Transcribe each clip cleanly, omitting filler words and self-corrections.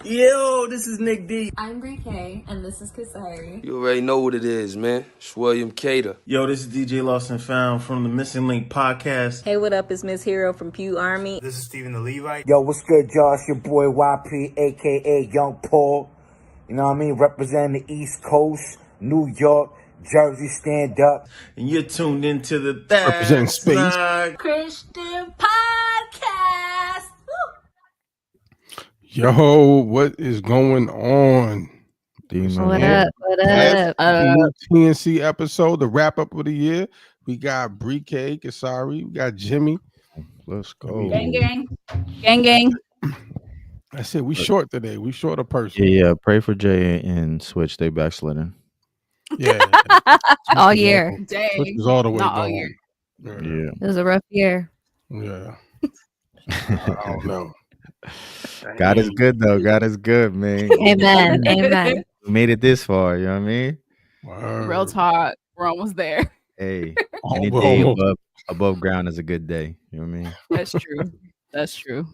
Yo, this is Nick D. I'm Brie K, and this is Kasari. You already know what it is, man. It's William Cater. Yo, this is DJ Lost and Found from the Missing Link podcast. Hey, what up? It's Miss Hero from Pew Army. This is Stephen the Levite. Yo, what's good, y'all? It's your boy YP, a.k.a. Young Paul. You know what I mean? Representing the East Coast, New York, Jersey, stand up. And you're tuned into the Representing space. Christian Podcast. Woo! Yo, what is going on? What up? New TNC episode, the wrap up of the year. We got Brie K, Kasari, we got Jimmy. Let's go. Gang. That's it. We short today. We short a person. Yeah. Pray for Jay and Switch. They backsliding. Yeah. All year. Switch is all the way Not going. all year. Yeah. It was a rough year. Yeah. I don't know. God is good though. God is good, man. Amen. We made it this far. You know what I mean? Word. Real talk. We're almost there. Hey, Oh, any bro. day above ground is a good day. You know what I mean? That's true. That's true.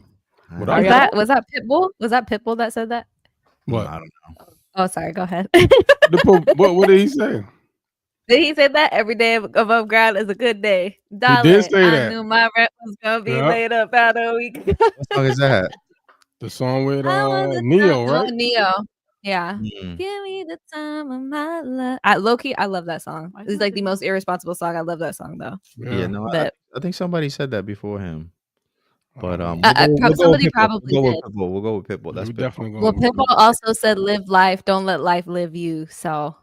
What Was I- that Pitbull? Was that Pitbull that said that? What? I don't know. Oh, sorry. Go ahead. What did he say? Did he say that every day above ground is a good day? Darling, did say I that. knew my rent was gonna be Yeah. laid up out a week. What song is that? The song with I want the Neo, time- right? Neo. Yeah. Mm. Give me the time of my life. Low-key, I love that song. Why It's is like that the most irresponsible song. I love that song though. Yeah, no, But I think somebody said that before him. But somebody with Pitbull. probably we'll go did. with Pitbull. We'll go with Pitbull. That's we Pitbull. definitely going. Well, Pitbull also said live life, don't let life live you. So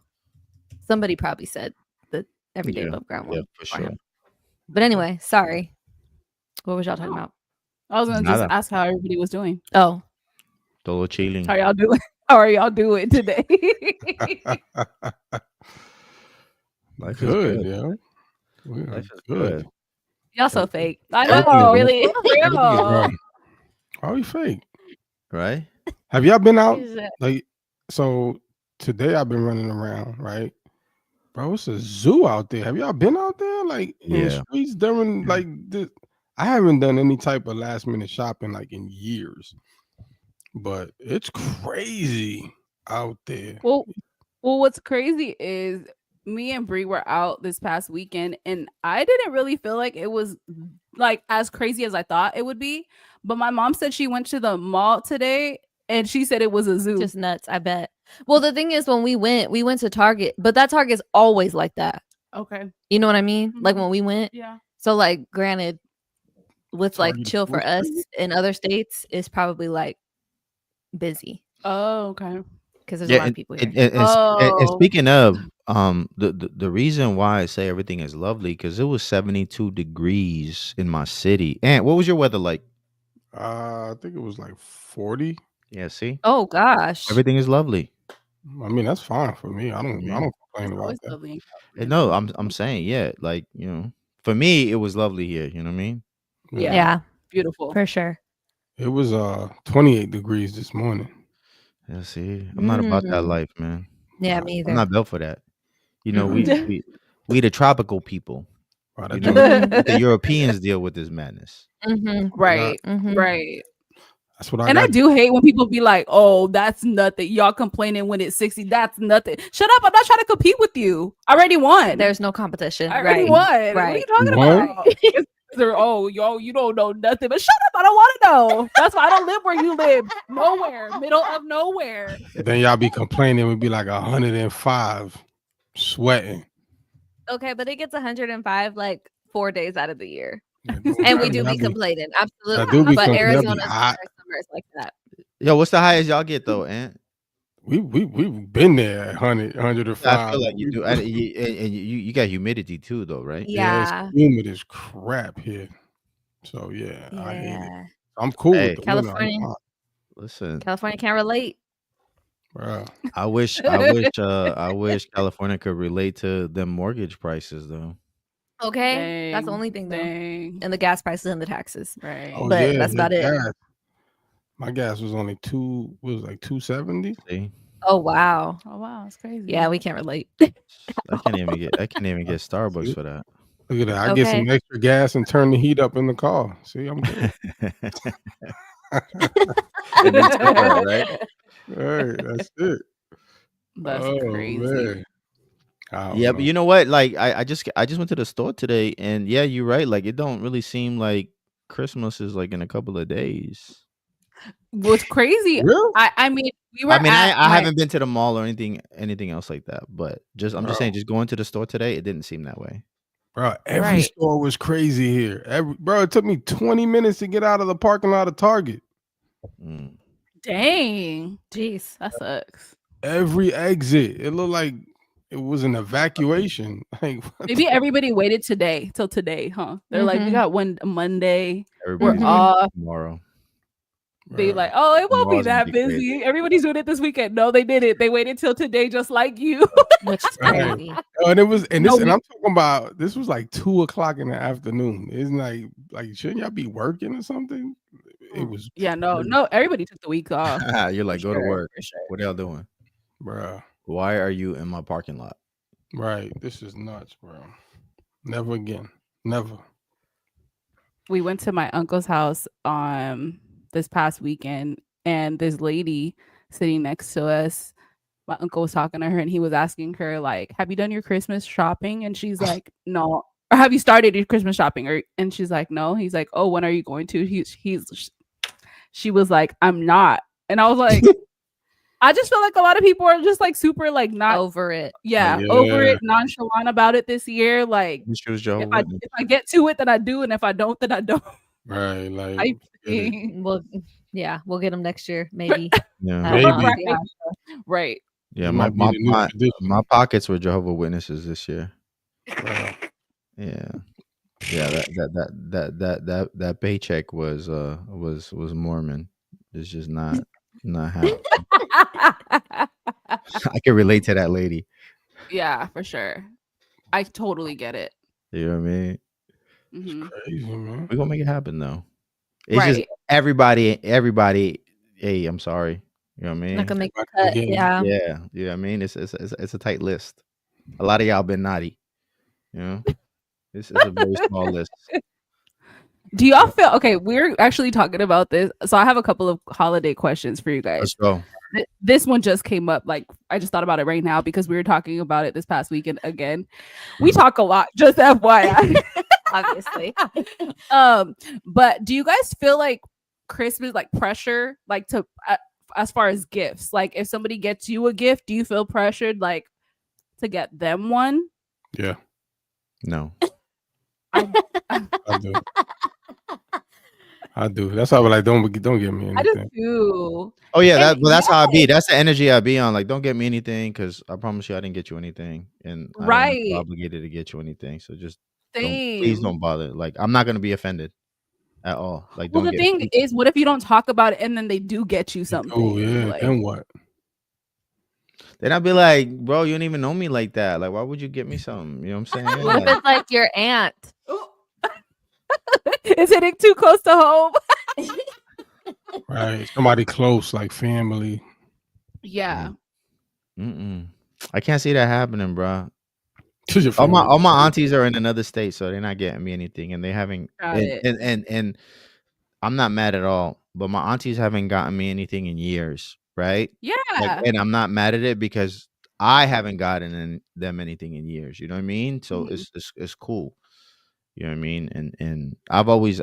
somebody probably said the everyday Yeah, above ground yeah, one. for for sure. him. But anyway, sorry. What was y'all talking about? I was gonna just Nada. ask how everybody was doing. Oh, Todo chilling. How y'all doing? How are y'all doing today? Life is Good, yeah. We are Life is good. good. y'all so fake. I Everything is know, good. really. Why are you fake? Right? Have y'all been out? Is it- Like, so today I've been running around, right? Bro, it's a zoo out there. Have y'all been out there? Like in the Yeah. streets during like this? I haven't done any type of last minute shopping like in years. But it's crazy out there. Well, what's crazy is me and Brie were out this past weekend, and I didn't really feel like it was like as crazy as I thought it would be. But my mom said she went to the mall today, and she said it was a zoo. just nuts, I bet. Well, the thing is when we went to Target, but that Target's always like that. Okay. You know what I mean? Like Mhm. when we went. Yeah. So like granted, with like Target chill for food us street? in other states is probably like busy Oh, okay. because there's a lot of people here. And Oh. speaking of the reason why I say everything is lovely because it was 72 degrees in my city. And what was your weather like? I think it was like 40. Yeah, see, Oh gosh. everything is lovely. I mean, that's fine for me. I don't complain about Always that. lovely. No, I'm saying, yeah, like, you know, for me it was lovely here. You know what I mean? Yeah. Yeah, Beautiful. for sure. It was 28 degrees this morning. Yeah, see, I'm not about that life, man. Yeah, me either. I'm not built for that. You know, we the tropical people. Wow, You that know, joke- the Europeans deal with this madness. Right. Mhm. Right. that's what I And I got. do hate when people be like, "Oh, that's nothing." Y'all complaining when it's 60. That's nothing. Shut up! I'm not trying to compete with you. I already won. There's no competition. I already Right. won. What are Right. you talking You won? about? Oh, yo, you don't know nothing. But shut up! I don't want to know. That's why I don't live where you live. Nowhere, middle of nowhere. Then y'all be complaining. We'd be like 105, sweating. Okay, but it gets 105 like 4 days out of the year. Yeah, And we do y'all be complaining. I do Absolutely. be But complaining. Y'all be Arizona's hot. summer is like that. Yo, what's the highest y'all get though, Ant? We've been there at 100, I 105. feel like you do, and you got humidity too, though, right? Yeah. It's humid as crap here. So yeah, I hate it. Yeah. I'm cool Hey. with the winter. I'm California. fine, Listen, California can't relate. bruh. I wish California could relate to them mortgage prices though. Okay. That's the Dang, only thing though. Dang. And the gas prices and the taxes. Right. Oh, But yeah, that's about it. gas. My gas was only 270. See, Oh wow. Oh wow, it's crazy. Yeah, we can't relate. I can't even get Starbucks for that. Look at that. I get some extra gas and turn the heat up in the car. See, I'm good. Right? Right, that's it. That's crazy. Man. Yeah, but you know what? Like I just went to the store today, and yeah, you're right. Like it don't really seem like Christmas is like in a couple of days. What's crazy? Really? I mean, I haven't been to the mall or anything else like that. But I'm just saying, just going to the store today, it didn't seem that way. Bro, every store was crazy here. Bro, it took me 20 minutes to get out of the parking lot of Target. Dang. Jeez, that sucks. Every exit. It looked like it was an evacuation. Like maybe everybody waited till today, huh? They're like, we got one Monday. Everybody's we're off tomorrow. Be like, oh, it won't be that busy. Everybody's doing it this weekend. No, they didn't. They waited till today, just like you. Which is crazy. And I'm talking about this was like 2:00 in the afternoon. Isn't like shouldn't y'all be working or something? It was no. Everybody took the week off. You're like, go to work. Sure. What are y'all doing, bro? Why are you in my parking lot? Right. This is nuts, bro. Never again. Never. We went to my uncle's house this past weekend, and this lady sitting next to us, my uncle was talking to her, and he was asking her, like, have you done your Christmas shopping? And she's like, no. Or have you started your Christmas shopping? And she's like, no. He's like, oh, when are you going to? She was like, I'm not. And I was like, I just feel like a lot of people are just like super like not over it. Yeah, over it, nonchalant about it this year. Like if I get to it, then I do, and if I don't, then I don't. Right, like we'll get them next year, maybe. Right. Yeah, my pockets were Jehovah's Witnesses this year. Yeah. That paycheck was Mormon. It's just not happening. I can relate to that lady. Yeah, for sure. I totally get it. You know what I mean? It's crazy, man. We're gonna make it happen though. It's just everybody. Hey, I'm sorry. You know what I mean? Not gonna make the cut. Yeah. Yeah. You know what I mean? It's a tight list. A lot of y'all been naughty. You know, it's a very small list. Do y'all feel okay? We're actually talking about this, so I have a couple of holiday questions for you guys. Let's go. This one just came up. Like I just thought about it right now because we were talking about it this past weekend again. We talk a lot, just FYI. Obviously. But do you guys feel like Christmas like pressure, like to as far as gifts? Like if somebody gets you a gift, do you feel pressured like to get them one? Yeah. No. I do. I do. That's how I like. Don't give me anything. I just do. Oh yeah, that's how I be. That's the energy I be on. Like, don't get me anything because I promise you, I didn't get you anything, and I'm not obligated to get you anything. So just please don't bother. Like, I'm not gonna be offended at all. Like, well, the thing is, what if you don't talk about it and then they do get you something? Oh yeah, like, then what? Then I'd be like, bro, you don't even know me like that. Like, why would you get me something? You know what I'm saying? What if it's like your aunt? Is hitting too close to home? Right, somebody close, like family. Yeah. I can't see that happening, bro. All my aunties are in another state, so they're not getting me anything, and they haven't. And I'm not mad at all, but my aunties haven't gotten me anything in years, right? Yeah. And I'm not mad at it because I haven't gotten them anything in years. You know what I mean? So it's cool. You know what I mean? And I've always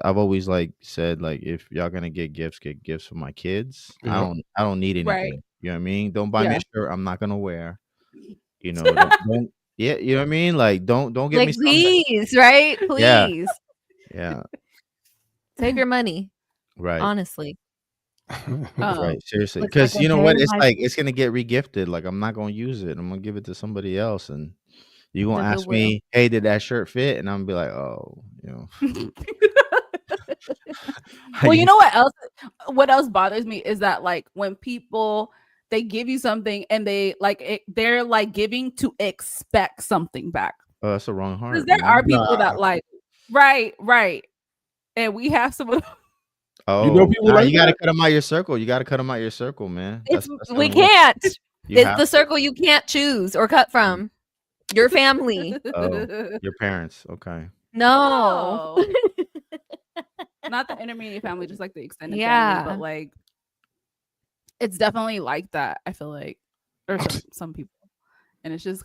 like said, like, if y'all gonna get gifts for my kids. I don't need anything. Right. You know what I mean? Don't buy me a shirt I'm not gonna wear. You know, don't yeah, you know what I mean? Like, don't get like, me something. Please, right? Please. Yeah. Save your money. Right. Honestly. Right. Seriously. Because you know what? It's like it's gonna get regifted. Like, I'm not gonna use it. I'm gonna give it to somebody else, and you're gonna ask me, hey, did that shirt fit? And I'm gonna be like, oh, you know. Well, you know what else? What else bothers me is that, like, when people they give you something and they're like giving to expect something back. Oh, that's the wrong heart. Because there are people that like, right, and we have some. Oh, you know people you got to cut them out your circle. You got to cut them out your circle, man. We can't. It's the circle you can't choose or cut from. Your family. Oh, your parents. Okay. No. No. Not the intermediate family, just like the extended Yeah. family, but like it's definitely like that. I feel like, or some people, and it's just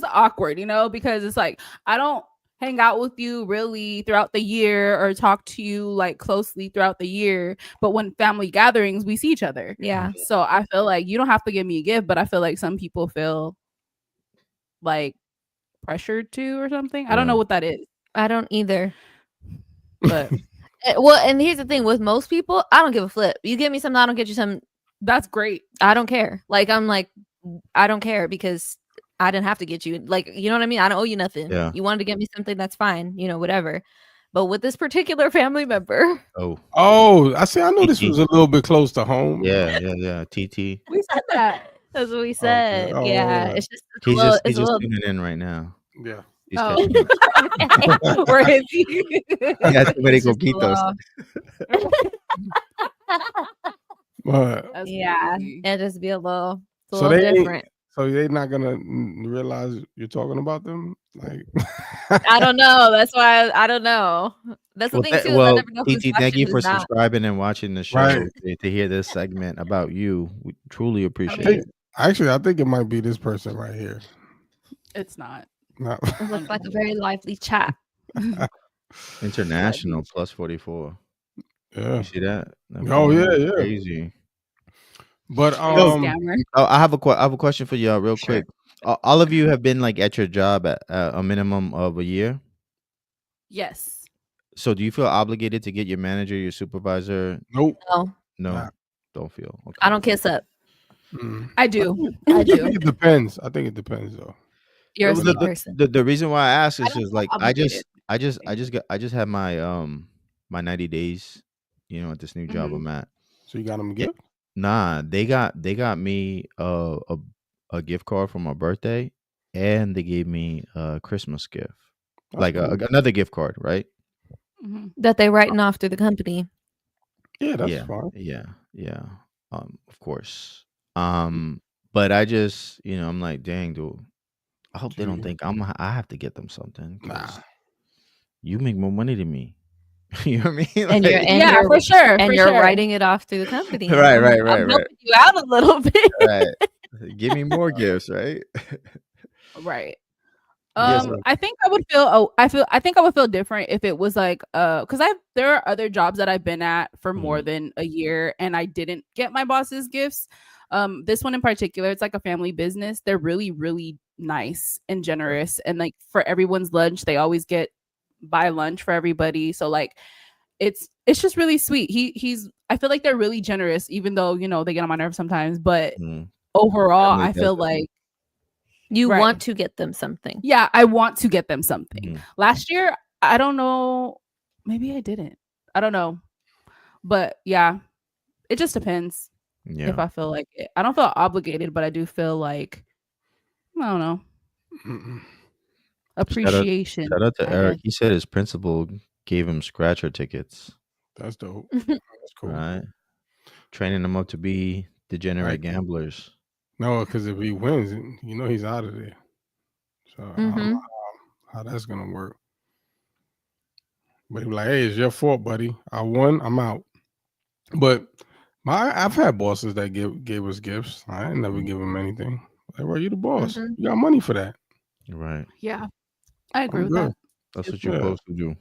awkward, because it's like I don't hang out with you really throughout the year or talk to you like closely throughout the year, but when family gatherings we see each other. Yeah. So I feel like you don't have to give me a gift, but I feel like some people feel like pressured to or something. I don't know what that is, I don't either. but Well, and here's the thing with most people, I don't give a flip. You give me something, I don't get you something. that's great. I don't care. Like I'm like, I don't care because I didn't have to get you. Like, you know what I mean? I don't owe you nothing. Yeah. You wanted to get me something, that's fine. Whatever. But with this particular family member, Oh, I see. I know this was a little bit close to home. yeah. TT. We said that. that's what we said. Oh, yeah, yeah. it's just He's a just little. tuning in right now. Yeah. He's Oh. catching up. Where is he? Yeah, too many It's just a coquitos. But That's Yeah, crazy. it just be a little, it's a So little they- different. so they're not gonna realize you're talking about them. Like, I don't know. That's why I don't know. That's the thing too. Is I never know who's TT, thank watching, you for who's not. subscribing and watching the show Right. to hear this segment about you. We truly appreciate think- it. actually, I think it might be this person right here. It's not. No. It looks like a very lively chat. International plus 44. Yeah. You see that? Oh, yeah. Crazy. But Scammer. Oh, I have a question for y'all real Sure. quick. All of you have been like at your job at a minimum of a year. Yes. So do you feel obligated to get your manager, your supervisor? nope. No, No, Nah. don't feel. Okay. I don't kiss up. Mm. I do. I I do. think it depends. I think it depends though. You're a The- sweet person. The reason why I ask I is don't just feel like I just obligated. had my my 90 days, at this new job Mhm. I'm at. So you got them a Yeah. gift? Nah, they got me a gift card for my birthday, and they gave me a Christmas gift, That's like cool. another gift card, right? Mhm. That they writing off through the company. Yeah, that's yeah, fine. yeah. Of course. But I just, I'm like, dang, dude. I hope they don't Gee. think I have to get them something. 'Cause Nah. you make more money than me. You know what I mean? And you're Like- and Yeah, you're for sure. and for you're sure. writing it off through the company. Right, I'm right. helping you out a little bit. Right. Give me more gifts, right? Right. Yes, I think I would feel. I think I would feel different if it was like because there are other jobs that I've been at for more than a year and I didn't get my boss's gifts. This one in particular, it's like a family business. They're really, really nice and generous, and like for everyone's lunch, they always buy lunch for everybody. So like, it's just really sweet. He's. I feel like they're really generous, even though they get on my nerves sometimes. But overall, Family I feel does it. like. You Right. want to get them something. Yeah, I want to get them something. Mhm. Last year, I don't know. Maybe I didn't. I don't know. But yeah, it just depends Yeah. if I feel like it. I don't feel obligated, but I do feel like, I don't know, Mm-mm. appreciation. Shout out to I Eric. guess. He said his principal gave him scratcher tickets. That's dope. That's cool. Right. Training them up to be degenerate Right. gamblers. No, because if he wins, he's out of there. So I don't Mhm. know how that's gonna work. But he like, hey, it's your fault, buddy. I won. I'm out. But I've had bosses that gave us gifts. I ain't never give them anything. Like, well, you the boss. Mhm. You got money for that. Right. Yeah, I agree I'm with good. that. That's what you're Yeah. supposed to do.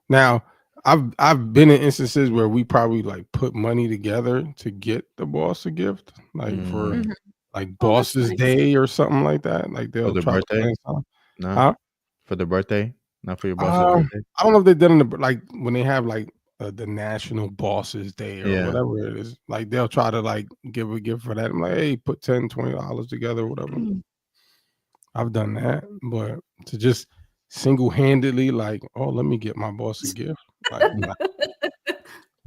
Now, I've been in instances where we probably like put money together to get the boss a gift, like for Mhm. like Oh, that's Boss's nice. Day or something like that. Like they'll their try to birthday? plan something. No. Huh? For the birthday? Not for your boss's birthday? I don't know if they've done it like when they have like the National Bosses Day or Yeah. whatever it is. Like they'll try to like give a gift for that. I'm like, hey, put $10, $20 together, whatever. Mm. I've done that, but to just single-handedly like, oh, let me get my boss a gift. Like,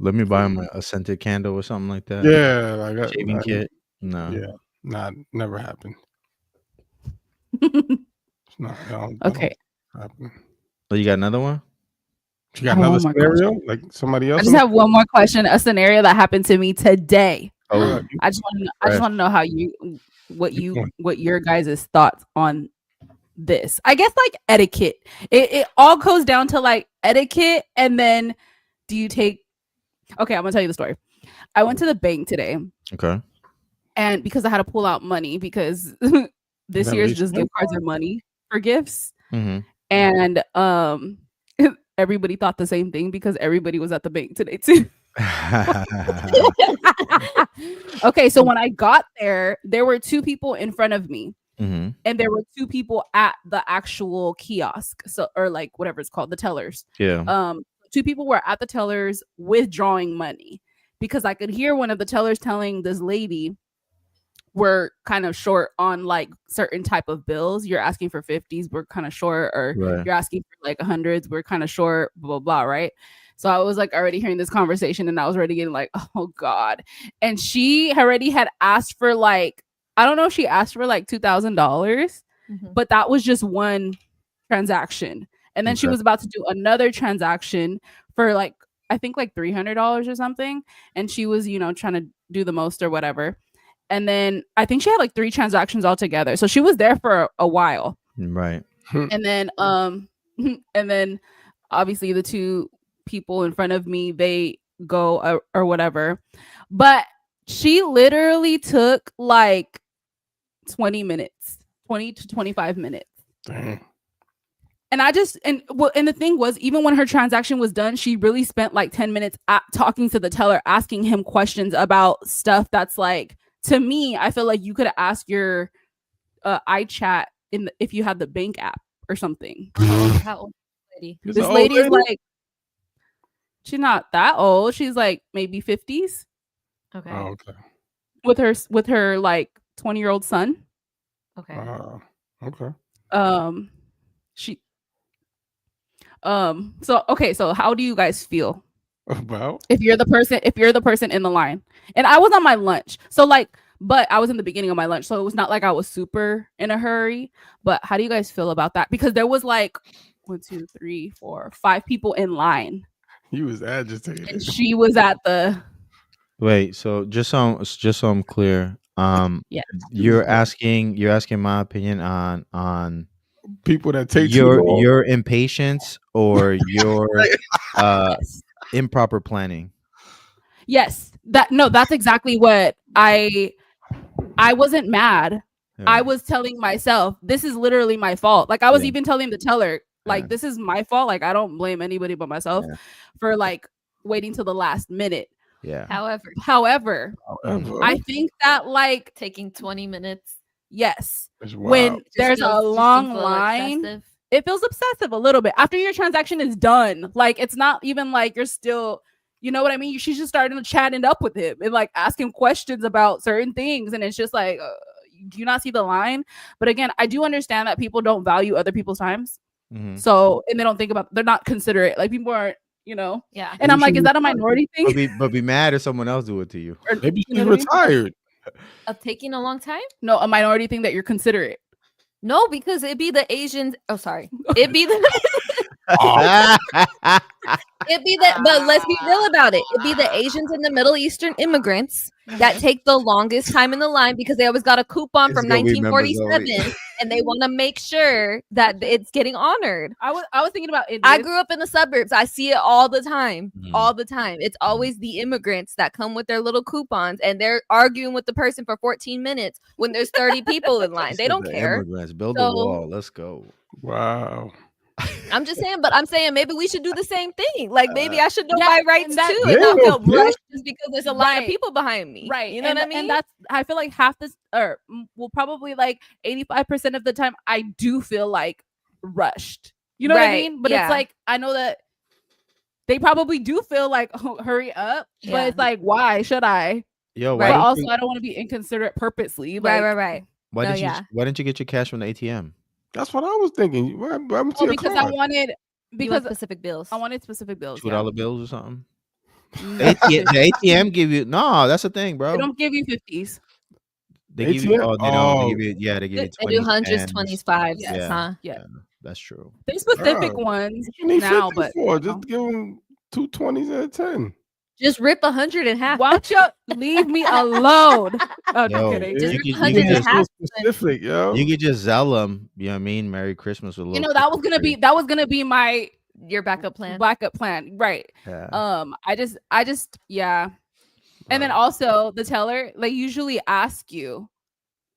Let me buy him a scented candle or something like that. yeah, like that. Shaving kit. No. Yeah, never happened. It's not. That Okay. don't happen. Oh, you got another one? You got I have another one more scenario? Like somebody else? I just have one more question. A scenario that happened to me today. Oh, I just want to know how Keep going. what your guys' thoughts on this. I guess like etiquette. It all goes down to like etiquette. And then do you take, okay, I'm gonna tell you the story. I went to the bank today. Okay. And because I had to pull out money because this That year's makes just sense. gift cards are money for gifts. Mm-hmm. And everybody thought the same thing because everybody was at the bank today too. Okay, so when I got there were 2 people in front of me. Mm-hmm. And there were 2 people at the actual kiosk, so or like whatever it's called, the tellers. Yeah. 2 people were at the tellers withdrawing money because I could hear one of the tellers telling this lady, we're kind of short on like certain type of bills. You're asking for 50s, we're kind of short, or Right. you're asking for like 100s, we're kind of short, blah, blah, blah, right? So I was like already hearing this conversation and I was already getting like, oh God. And she already had asked for like, I don't know if she asked for like $2,000, but that was just one transaction. And then she Okay. was about to do another transaction for like, I think like $300 or something. And she was, you know, trying to do the most or whatever. And then I think she had like 3 transactions altogether. So she was there for a while. Right. And then obviously the 2 people in front of me, they go or whatever. But she literally took like 20 to 25 minutes. Damn. And I just, and the thing was, even when her transaction was done, she really spent like 10 minutes talking to the teller, asking him questions about stuff that's like, to me, I feel like you could ask your iChat if you had the bank app or something. How old lady? Is This it lady old is lady? like, she's not that old. She's like maybe 50s Okay. Oh, okay. with her like 20-year-old son. Okay. Okay. So how do you guys feel About if you're the person in the line? And I was on my lunch, so like, but I was in the beginning of my lunch, so it was not like I was super in a hurry. But how do you guys feel about that? Because there was like 1, 2, 3, 4, 5 people in line, he was agitated. and she was at the Wait. So just so I'm clear, yeah. you're asking my opinion on People that take too long. your impatience or your Yes. improper planning. Yes, that's exactly what I wasn't mad. Yeah. I was telling myself, this is literally my fault. Like I was Yeah. even telling the teller, like, Yeah. this is my fault. Like I don't blame anybody but myself Yeah. for like waiting till the last minute. Yeah. However, However, I think that like, taking 20 minutes yes, it's when wild. there's a long line, excessive. it feels obsessive a little bit after your transaction is done. Like it's not even like you're still, you know what I mean? She's just starting to chatting up with him and like asking questions about certain things. And it's just like, do you not see the line? But again, I do understand that people don't value other people's times. Mhm. So, and they don't think about, they're not considerate. Like people aren't, you know? Yeah. And I'm like, is that a minority thing? But be mad if someone else do it to you. Or, Maybe you she's know what I mean? retired. Of taking a long time? No, a minority thing that you're considerate. No, because it'd be the Asians. Oh, sorry. It'd be the but let's be real about it. It'd be the Asians and the Middle Eastern immigrants that take the longest time in the line because they always got a coupon It's from gonna be members 1947 and they want to make sure that it's getting honored. I was thinking about it. I grew up in the suburbs. I see it all the time. Mhm. All the time. It's always the immigrants that come with their little coupons and they're arguing with the person for 14 minutes when there's 30 people in line. They don't The care. Immigrants build a So- wall. Let's go. Wow. I'm just saying, but I'm saying maybe we should do the same thing. Like maybe I should know Yeah, my rights and that- too They and not don't feel care. rushed just because there's a line of Right. people behind me. Right. You know what I mean? And that's, I feel like half this, or well, probably like 85% of the time, I do feel like rushed. You know what I Right, mean? But yeah. it's like, I know that they probably do feel like, oh, hurry up. Yeah. But it's like, why should I? Yo, Right. But don't also, you- I don't want to be inconsiderate purposely. right, Like, right. why No, didn't yeah. why didn't you get your cash from the ATM? That's what I was thinking. What happened to Oh, your because card? I wanted, You want because specific bills. I wanted specific bills. $2 bills or something? Yeah. The ATM give you that's the thing, bro. They don't give you 50s. They give you ATM? they don't. They Oh. give you they give you They do 20s, hundreds, 10s. 20s, 5s, Yes. huh? Yeah. That's true. There's specific Wow. ones What you need now, 50 but for? Just give them 2 20s and a 10. Just rip 100 in half. Why don't you leave me alone? Oh, Yo, just kidding. Just you rip could 100 in just half. specific, yo. you could just zell them. You know what I mean? Merry Christmas with a You little. know, that was gonna be my Your backup plan. right. Yeah. I just yeah. And then also the teller, they usually ask you,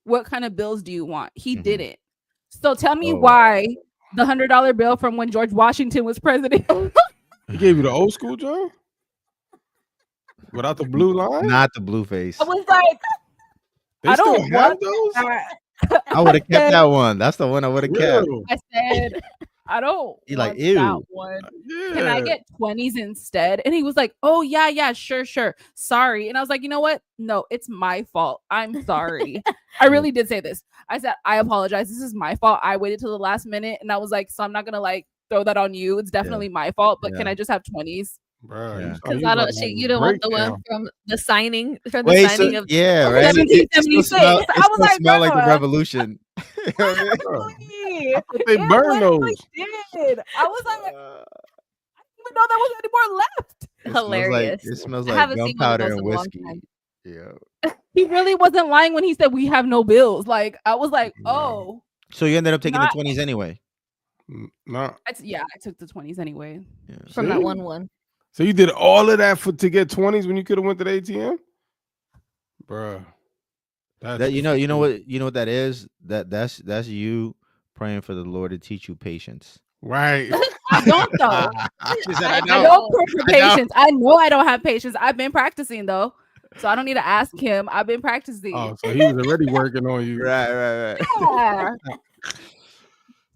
what kind of bills do you want? He Mhm. didn't. So tell me Oh. why the $100 bill from when George Washington was president. He gave you the old school John? Without the blue line? Not the blue face. I was like, They I still don't have want those? that. I would have kept that one. That's the one I would have kept. Real. I said, I don't He want like, ew. that one. Yeah. Can I get 20s instead? And he was like, oh, yeah, sure. Sorry. And I was like, you know what? No, it's my fault. I'm sorry. I really did say this. I said, I apologize. This is my fault. I waited till the last minute. And I was like, so I'm not going to like throw that on you. It's definitely my fault. But can Yeah. I just have 20s? Bro, Yeah. Because I don't. You don't want the one from the signing. From the Wait, signing of. yeah, right. It still 1776. smell, it I was still like, smell like the bruh. revolution. You know what I mean? Really? They It burn literally those. did. I was like, I didn't even know there was any more left. It smells Hilarious. It smells I like haven't seen one of gunpowder those and in a long whiskey. time. Yeah. He really wasn't lying when he said we have no bills. Like I was like, Wow. oh, So you ended up taking Not- the 20s anyway. Nah. I took the 20s anyway. Yeah. From See? that one. So you did all of that to get 20s when you could have went to the ATM? Bruh. That you know what that is? That's you praying for the Lord to teach you patience. Right. I don't though. She said, I know. don't pray for I know. patience. I know I don't have patience. I've been practicing though. So I don't need to ask him. I've been practicing. Oh, so he was already working on you. Right. Yeah.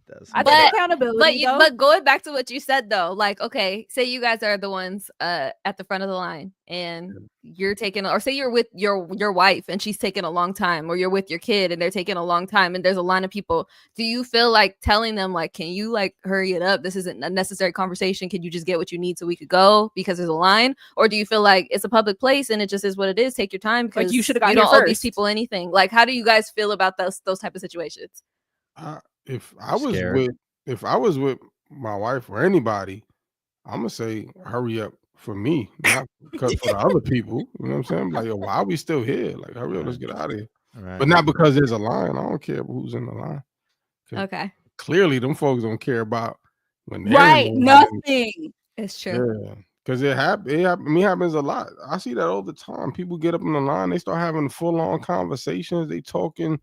That's I But- take accountability. But going back to what you said though, like okay, say you guys are the ones at the front of the line and you're taking, or say you're with your wife and she's taking a long time, or you're with your kid and they're taking a long time and there's a line of people. Do you feel like telling them like, can you like hurry it up? This isn't a necessary conversation. Can you just get what you need so we could go because there's a line? Or do you feel like it's a public place and it just is what it is? Take your time because Like, you should've you gotten don't here owe these first. people anything. Like, how do you guys feel about those type of situations? If I was Scared. with my wife or anybody, I'm gonna say hurry up for me, not because for the other people. You know what I'm saying? Like, yo, why are we still here? Like, hurry up, let's get out of here. Right. But not because there's a line. I don't care who's in the line. Okay, Clearly, them folks don't care about when they're Right. in the line. Nothing. it's true. Yeah, because it happens a lot. I see that all the time. People get up in the line, they start having full on conversations. They talking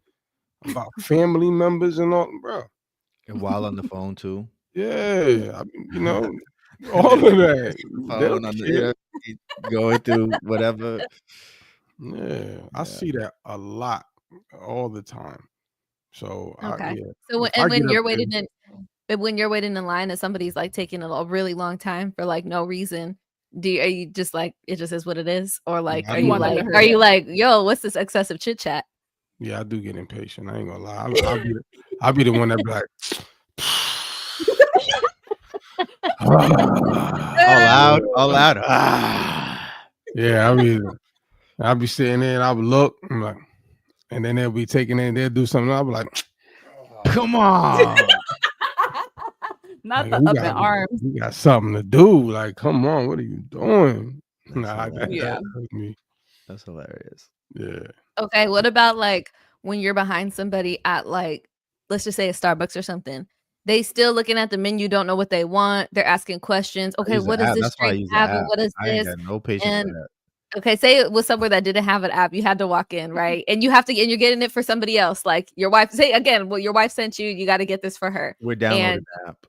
about family members and all, bro. And while on the phone too. Yeah, I mean, you know, all of that. They Phone don't on the, care. going through whatever. Yeah, I see that a lot, all the time. So Okay. yeah. So If I when get you're up waiting when you're waiting in line and somebody's like taking a really long time for like no reason, are you just like it just is what it is, or like I are do you want them like to hurry are you up. like yo what's this excessive chit chat? Yeah, I do get impatient. I ain't gonna lie. I'll be the one that be like, all loud. yeah, I'll be sitting there and I'll look, I'm like, and then they'll be taking it and they'll do something. I'll be like, Come on. Not like, the up in arms. we got something to do. Like, come on, what are you doing? Nah, hilarious. that hurt me. That's hilarious. Yeah. Okay, what about like when you're behind somebody at like let's just say a Starbucks or something? They still looking at the menu, don't know what they want. They're asking questions. Okay, what does this That's why I drink use the have? And app. what is I ain't this? got no patience And for that. okay, say it was somewhere that didn't have an app. You had to walk in, right? And you have to, and you're getting it for somebody else. Like your wife, say again, well, your wife sent you. You got to get this for her. We're downloading And the app.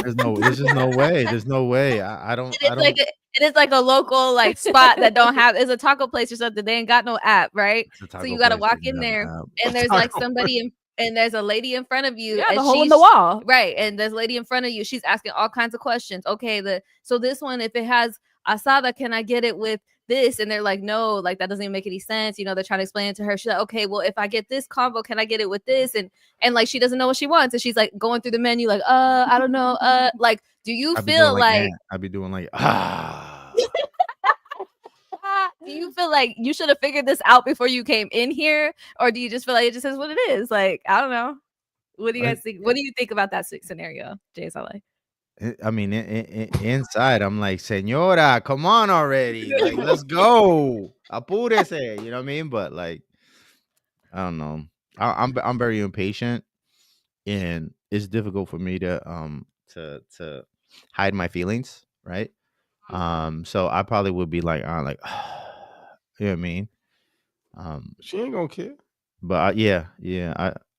There's just no way. There's no way. I don't. it is like a local like spot that don't have. It's a taco place or something. They ain't got no app, right? So you got to walk in there, and there's like somebody and there's a lady in front of you. Yeah, and the hole in she's- the wall. Right. And there's a lady in front of you. She's asking all kinds of questions. Okay, so this one, if it has asada, can I get it with this? And they're like, no, like that doesn't even make any sense. You know, they're trying to explain it to her. She's like, okay, well, if I get this combo, can I get it with this? And like she doesn't know what she wants. And she's like going through the menu, like, I don't know. Like, do you feel like I'd be doing like do you feel like you should have figured this out before you came in here? Or do you just feel like it just is what it is? Like, I don't know. What do you guys think? What do you think about that scenario, Jay Saleh? I mean, inside, I'm like, Señora, come on already. Like, let's go. Apúrese. You know what I mean? But like, I don't know. I'm very impatient, and it's difficult for me to hide my feelings, right? So I probably would be like, you know what I mean? She ain't gonna care. But yeah,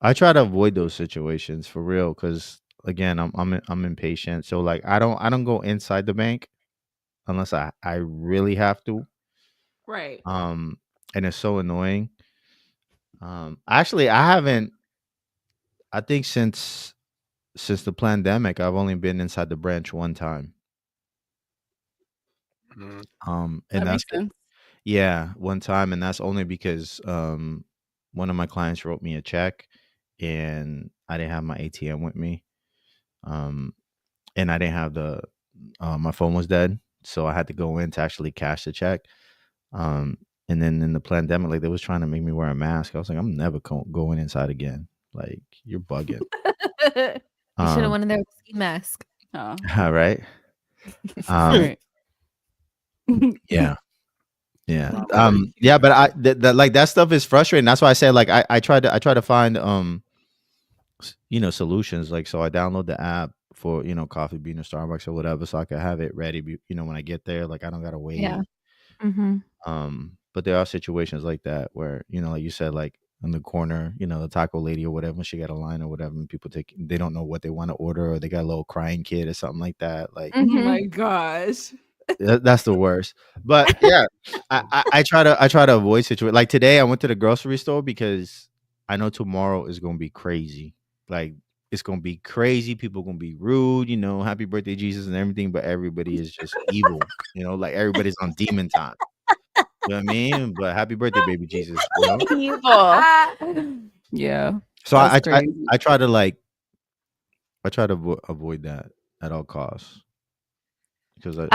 I try to avoid those situations for real, because again, I'm impatient. So like, I don't go inside the bank unless I really have to. Right. And it's so annoying. Actually, I haven't. I think since the pandemic, I've only been inside the branch one time. Mhm. And That that's makes sense. yeah, one time, and that's only because one of my clients wrote me a check, and I didn't have my ATM with me. And I didn't have my phone was dead, so I had to go in to actually cash the check. And then in the pandemic, like, they was trying to make me wear a mask. I was like, I'm never going inside again. Like, you're bugging. You should have Um, went in there with a ski mask. Oh, all right. right. Yeah. Yeah. Nah, but Yeah, but like, that stuff is frustrating. That's why I said, like, I try to find solutions. Like, so I download the app for, Coffee Bean or Starbucks or whatever, so I can have it ready, when I get there. Like, I don't gotta wait. Yeah. Mm-hmm. But there are situations like that where, like you said, like in the corner, the taco lady or whatever, when she got a line or whatever, and people they don't know what they want to order, or they got a little crying kid or something like that. Like, Oh my gosh. that's the worst. But yeah, I try to avoid situations. Like today, I went to the grocery store because I know tomorrow is gonna be crazy. Like, it's gonna be crazy. People gonna be rude, happy birthday, Jesus, and everything. But everybody is just evil, like everybody's on demon time. You know what I mean? But happy birthday, baby Jesus. Evil. Yeah. So That's I crazy. try to avoid that at all costs, because I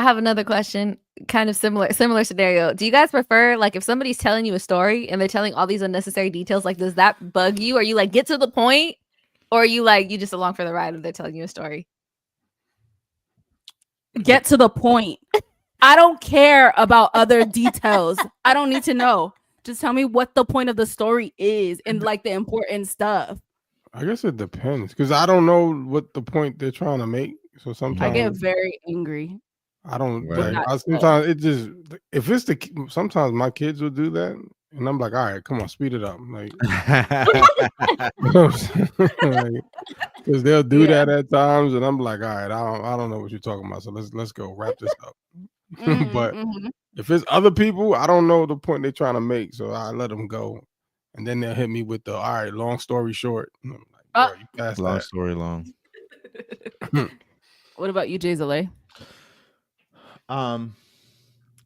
have another question, kind of similar scenario. Do you guys prefer, like, if somebody's telling you a story and they're telling all these unnecessary details, like, does that bug you? Are you like, get to the point, or are you like, you just along for the ride if they're telling you a story? Get to the point. I don't care about other details. I don't need to know. Just tell me what the point of the story is and like the important stuff. I guess it depends, because I don't know what the point they're trying to make. So sometimes I get very angry. I don't. Right. Like, sometimes it just, if it's sometimes my kids will do that, and I'm like, all right, come on, speed it up, like, because they'll do that at times, and I'm like, all right, I don't know what you're talking about, so let's go wrap this up. But if it's other people, I don't know the point they're trying to make, so I let them go, and then they'll hit me with the, all right, long story short. And I'm like, bro, you passed Long that. story long. What about you, Jay Zalay?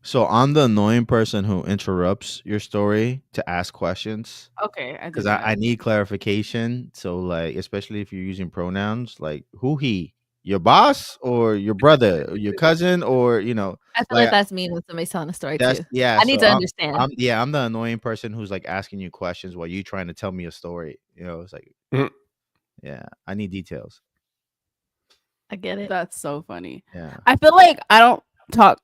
So I'm the annoying person who interrupts your story to ask questions, Okay, I because I need clarification. So, like, especially if you're using pronouns, like, who, he, your boss, or your brother, or your cousin, or I feel like like, that's mean when somebody's telling a story too. yeah. I need So to understand. I'm the annoying person who's like asking you questions while you trying to tell me a story. It's like, Mhm. yeah, I need details. I get it. That's so funny. Yeah. I feel like I don't talk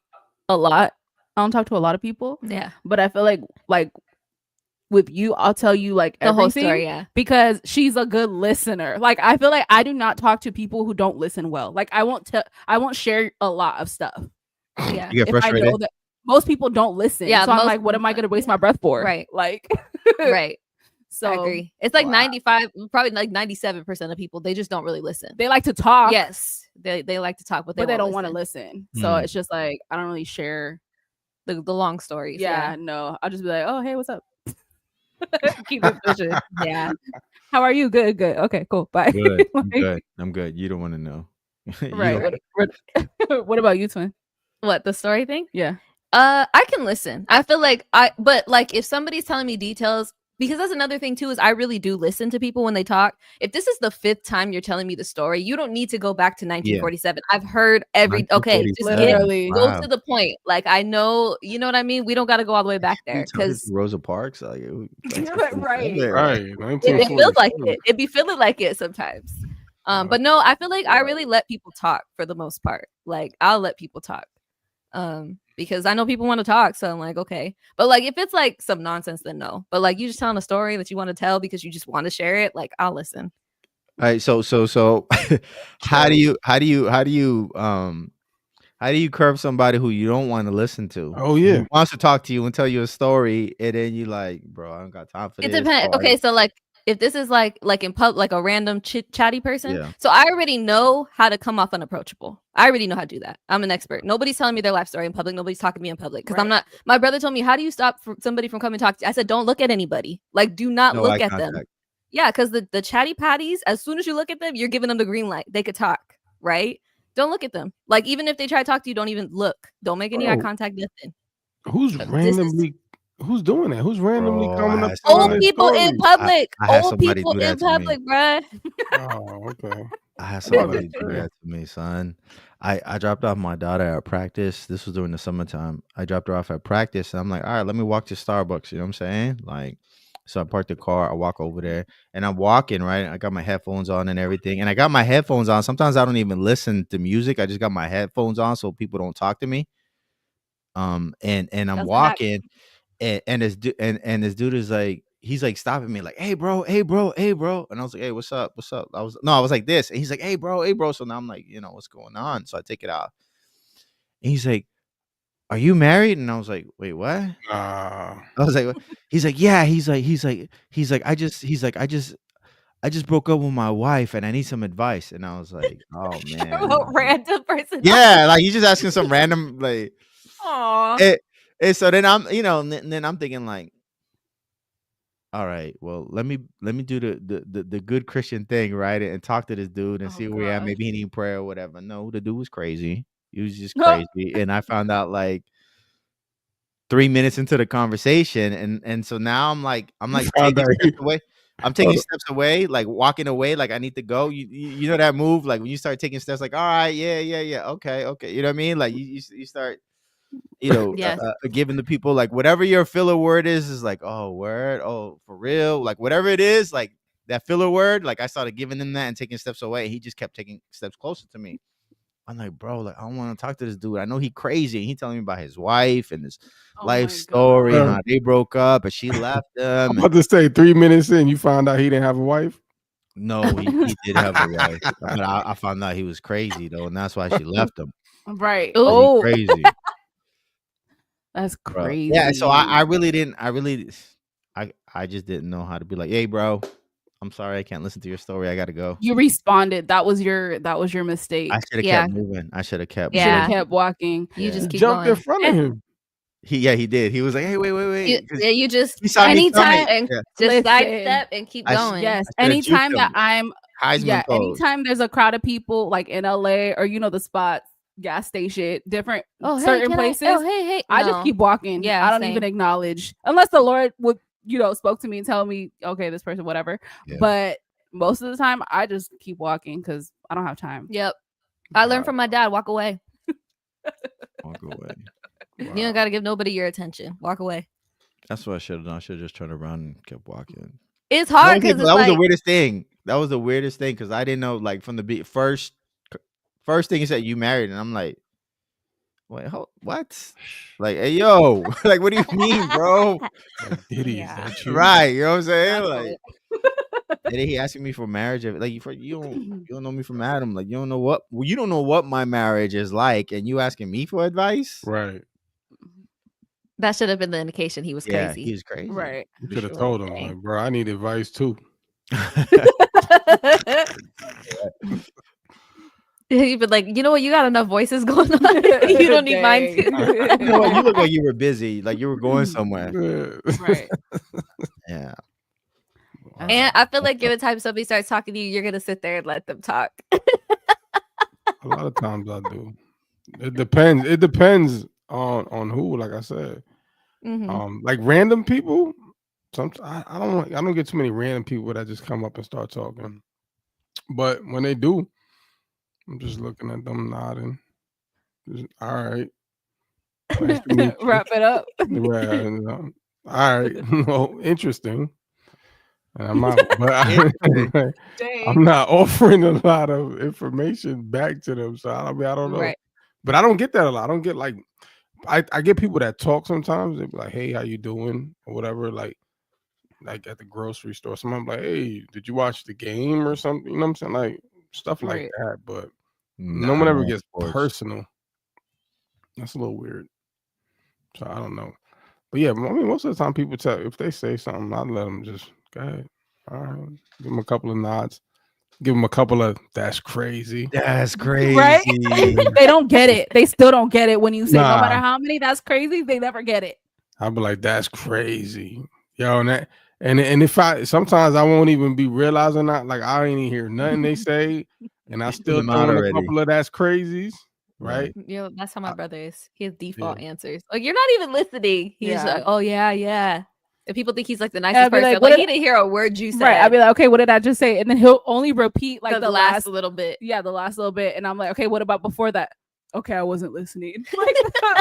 a lot. I don't talk to a lot of people. Yeah. But I feel like with you, I'll tell you like The everything, whole story, yeah. because she's a good listener. Like, I feel like I do not talk to people who don't listen well. Like, I won't share a lot of stuff. Yeah. You get If I frustrated. know that most people don't listen. Yeah, So I'm most like, what am I going to waste my breath for? Right. Like, Right. So I agree. It's like wow. 95, probably like 97% of people, they just don't really listen. They like to talk. Yes. They like to talk, but they don't want to listen. So it's just like, I don't really share the long stories. Yeah, no. I'll just be like, oh, hey, what's up? Keep it pushing. Yeah. How are you? Good. Okay, cool. Bye. Good. I'm Like, good. I'm good. You don't want to know. You Right. don't- What about you, twin? What, the story thing? Yeah. I can listen. I feel like but like, if somebody's telling me details, because that's another thing too, is I really do listen to people when they talk. If this is the 5th time you're telling me the story, you don't need to go back to 1947. I've heard okay, just 1947. go Wow. to the point. Like, I know, you know what I mean? We don't got to go all the way back there, because Rosa Parks, like, Right. Right. it feels like it. It be feeling like it sometimes. But no, I feel like I really let people talk for the most part. Like I'll let people talk. Because I know people want to talk, so I'm like, okay. But like if it's like some nonsense, then no. But like you just telling a story that you want to tell because you just want to share it, like I'll listen. All right, so how do you curb somebody who you don't want to listen to? Oh yeah, Who wants to talk to you and tell you a story, and then you like, bro, I don't got time for It this. depends. Or Okay, so like if this is like in pub, like a random chatty person, Yeah. so I already know how to come off unapproachable. I already know how to do that. I'm an expert. Nobody's telling me their life story in public. Nobody's talking to me in public because I'm not. My brother told me, "How do you stop somebody from coming to talk to you?" I said, "Don't look at anybody. Like, do not No look eye at them." contact. Yeah, because the chatty patties, as soon as you look at them, you're giving them the green light. They could talk, right? Don't look at them. Like even if they try to talk to you, don't even look. Don't make any eye Bro, contact. Nothing. who's This is who's doing that? Who's randomly Bro, coming I up had telling old their somebody, people in stories? public. I had Old somebody people do that in to me. public, bruh. Oh, okay. I had I'm about to somebody do say. that to me, son. I dropped off my daughter at practice. This was during the summertime. I dropped her off at practice, and I'm like, all right, let me walk to Starbucks. You know what I'm saying? Like, so I parked the car. I walk over there, and I'm walking, right? I got my headphones on and everything, and I got my headphones on. Sometimes I don't even listen to music. I just got my headphones on so people don't talk to me. And I'm That's a hack. walking, and this dude is like, he's like stopping me, like, hey bro, hey bro, hey bro. And I was like, hey, what's up? What's up? I was like this. And he's like, hey bro, hey bro. So now I'm like, what's going on? So I take it out. And he's like, are you married? And I was like, wait, what? Nah. I was like, what? He's like, yeah. He's like, I just broke up with my wife and I need some advice. And I was like, oh man. What random person? Yeah, like he's just asking some random like Aw. and so then I'm, then I'm thinking like, all right, well, let me do the good Christian thing, right? And talk to this dude and Oh, see where he at. gosh. Maybe he need prayer or whatever. No, the dude was crazy. He was just crazy. And I found out like 3 minutes into the conversation. And so now I'm like Found taking out steps away. I'm taking Hold steps away, like walking away, like I need to go. You know that move, like when you start taking steps, like, all right, yeah, okay. You know what I mean? Like you start, Yes. giving the people like whatever your filler word is like, oh, word, oh, for real, like whatever it is, like that filler word, like I started giving him that and taking steps away. He just kept taking steps closer to me. I'm like, bro, like I don't want to talk to this dude. I know he crazy. He telling me about his wife and his life story, God. how they broke up and she left I'm him. about to say 3 minutes in, you found out he didn't have a wife. No, he did have a wife, but I found out he was crazy though, and that's why she left him. Right. 'Cause he Oh, crazy. that's Bro. crazy. Yeah, so I just didn't know how to be like, hey, bro, I'm sorry, I can't listen to your story. I gotta go. You responded. That was your mistake. I should have Yeah. kept moving. I should have kept You should have moving. kept walking. You just keep Jumped in going. front of him. He did. He was like, hey, wait. 'cause You just he saw me anytime- coming. and Yeah. just Listen. sidestep and keep I sh- going. Yes. I should've juked Anytime that him. I'm Heisman pose. anytime there's a crowd of people like in LA or the spots, gas station, different certain places. Hey. I just keep walking. Yeah, I don't same. even acknowledge unless the Lord would, spoke to me and tell me, okay, this person, whatever. Yeah. But most of the time I just keep walking because I don't have time. Yep. I learned from my dad. Walk away. Walk away. You don't got to give nobody your attention. Walk away. That's what I should have done. I should have just turned around and kept walking. It's hard because That was the weirdest thing. That was the weirdest thing because I didn't know, like, from the first thing he said, you married, and I'm like, wait, what? Like, hey, yo, like, what do you mean, bro? Like, Diddy, is that you? Right, you know what I'm saying? That's Like, and then he asking me for marriage. Like, you don't know me from Adam. Like, you don't know what my marriage is like, and you asking me for advice? Right. that should have been the indication he was Yeah, crazy. he was crazy. Right. You For could have sure. told him, like, bro, I need advice too. He'd be like, you know what? You got enough voices going on. You don't need mine too. You know what? You look like you were busy, like you were going somewhere. Yeah. Right. Yeah. And I feel like every time somebody starts talking to you, you're gonna sit there and let them talk. A lot of times I do. It depends. It depends on who, like I said. Mhm. Like random people. Sometimes I don't get too many random people that just come up and start talking. But when they do, I'm just looking at them nodding. Just, all right. Nice to meet you. Wrap it up. Right, all right. Well, interesting. and I'm not, but I'm not offering a lot of information back to them. So I mean, I don't know, Right. but I don't get that a lot. I don't get like, I get people that talk sometimes. They be like, "Hey, how you doing?" or whatever. Like at the grocery store, someone like, "Hey, did you watch the game or something?" You know what I'm saying? Like stuff like Right. that. But no one ever gets personal. That's a little weird. So I don't know. But yeah, I mean, most of the time people tell if they say something, I let them just go ahead. All right, give them a couple of nods, give them a couple of "that's crazy." That's crazy. Right? They don't get it. They still don't get it when you say no Nah. matter how many that's crazy, they never get it. I'll be like, "That's crazy, yo," and if I sometimes I won't even be realizing that, like I ain't even hear nothing they say, and I still them out throwing a already. couple of "that's crazies," right? Yo, that's how my brother is. He has default answers. Like you're not even listening. He's Yeah. like, oh yeah. And people think he's like the I'd nicest be person. like, Like, what he didn't hear a word you said. Right. I'd be like, okay, what did I just say? And then he'll only repeat like the last little bit. Yeah, the last little bit. And I'm like, okay, what about before that? Okay, I wasn't listening. Like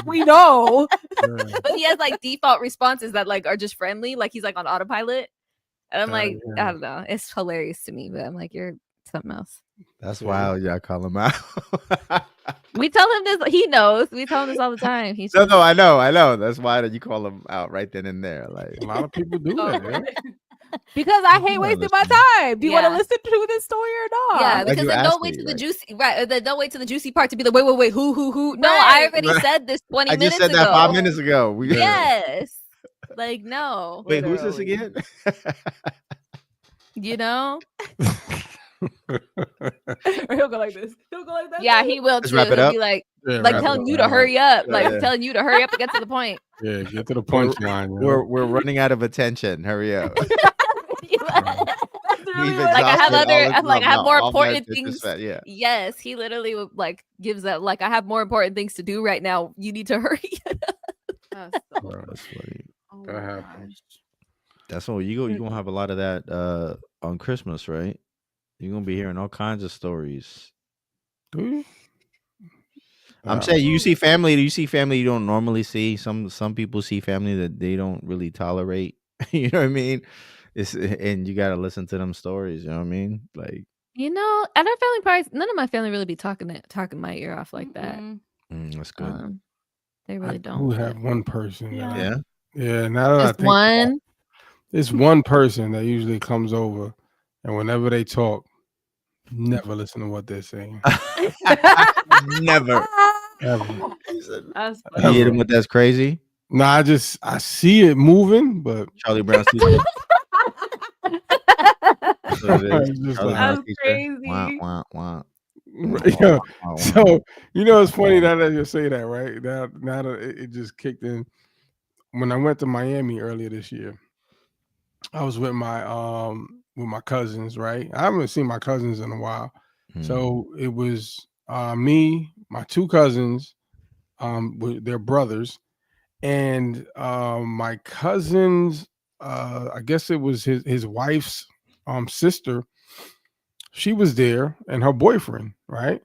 we know. But he has like default responses that like are just friendly. Like he's like on autopilot. And I'm like, I don't know. It's hilarious to me, but I'm like, you're something else. That's wild. Y'all call him out. We tell him this. He knows. We tell him this all the time. He's no, I know. That's why you call him out right then and there. Like a lot of people do that. Yeah. Because I hate wasting my time. Do you want to listen to this story or not? Yeah, because then don't wait to the juicy then don't wait to the juicy part to be like, wait, who? No, I already said this 20 minutes ago. I just said that 5 minutes ago. Yes. Like, no. Wait, who's this again? You know? Or he'll go like this. He'll go like that. Yeah, he will too. Wrap it He'll up. be like, Yeah, telling you to hurry up. Like telling you to hurry up and get to the point. Yeah, get to the punchline. We're running out of attention. Hurry up. I have more important things. Yeah. Yes, he literally like gives that like I have more important things to do right now. You need to hurry. That's funny. Oh That happens. That's what you're gonna have a lot of that on Christmas, right? You're gonna be hearing all kinds of stories. I'm saying you see family you don't normally see. Some people see family that they don't really tolerate. You know what I mean? And you gotta listen to them stories, you know what I mean? Like, you know, at our family parties, none of my family really be talking my ear off like that. that's good. They really don't. Who have one person? Yeah. Now that I think one. It's one person that usually comes over, and whenever they talk, never listen to what they're saying. Never. Ever. You hit him with that's crazy. No, I see it moving, but Charlie Brown's teacher. That's crazy. Wah, wah. Yeah. So it's funny that you say that, right? Now that it just kicked in. When I went to Miami earlier this year, I was with my cousins, right? I haven't seen my cousins in a while. So it was me, my two cousins, with their brothers, and my cousins, I guess it was his wife's sister. She was there and her boyfriend, right?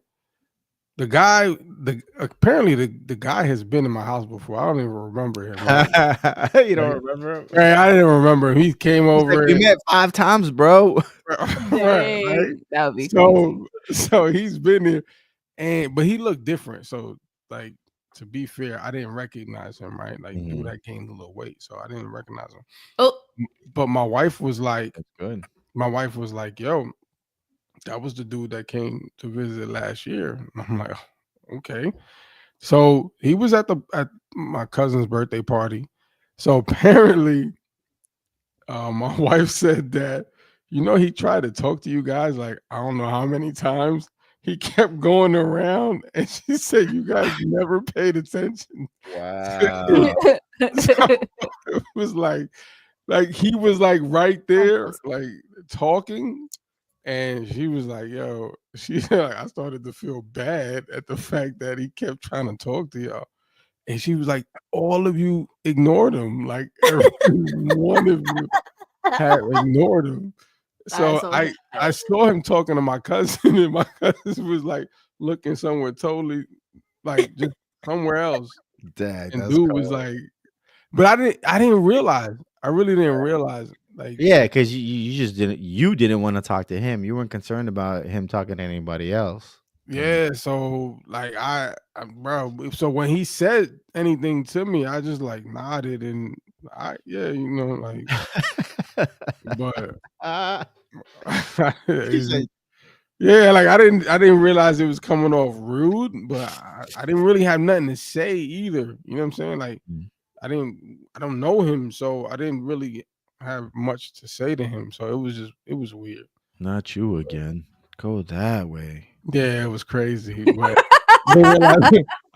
Apparently the guy has been in my house before. I don't even remember him. Right? You don't remember him? Right, I didn't remember him. He came over. Like, we met 5 times, bro. Right? That would be crazy. So he's been there, but he looked different. So like, to be fair, I didn't recognize him. Right, like dude that gained a little weight, so I didn't recognize him. Oh, but my wife was like, "That's good." My wife was like, "Yo, that was the dude that came to visit last year." And I'm like, okay. So he was at my cousin's birthday party. So apparently, my wife said that, he tried to talk to you guys like I don't know how many times. He kept going around, and she said you guys never paid attention. Wow. So it was like he was like right there, like talking. And she was like, yo, I started to feel bad at the fact that he kept trying to talk to y'all. And she was like, all of you ignored him. Like every one of you had ignored him. So I saw him talking to my cousin, and my cousin was like looking somewhere totally like just somewhere else. Dang, and dude was like, but I didn't realize. I really didn't realize Like, yeah, because you just didn't want to talk to him. You weren't concerned about him talking to anybody else. yeah. So like bro. So when he said anything to me, I just like nodded and like, but He said, yeah, like I didn't realize it was coming off rude, but I didn't really have nothing to say either. You know what I'm saying? Like I don't know him, so I didn't really have much to say to him. So it was weird. "Not you again. Go that way." Yeah, it was crazy, but I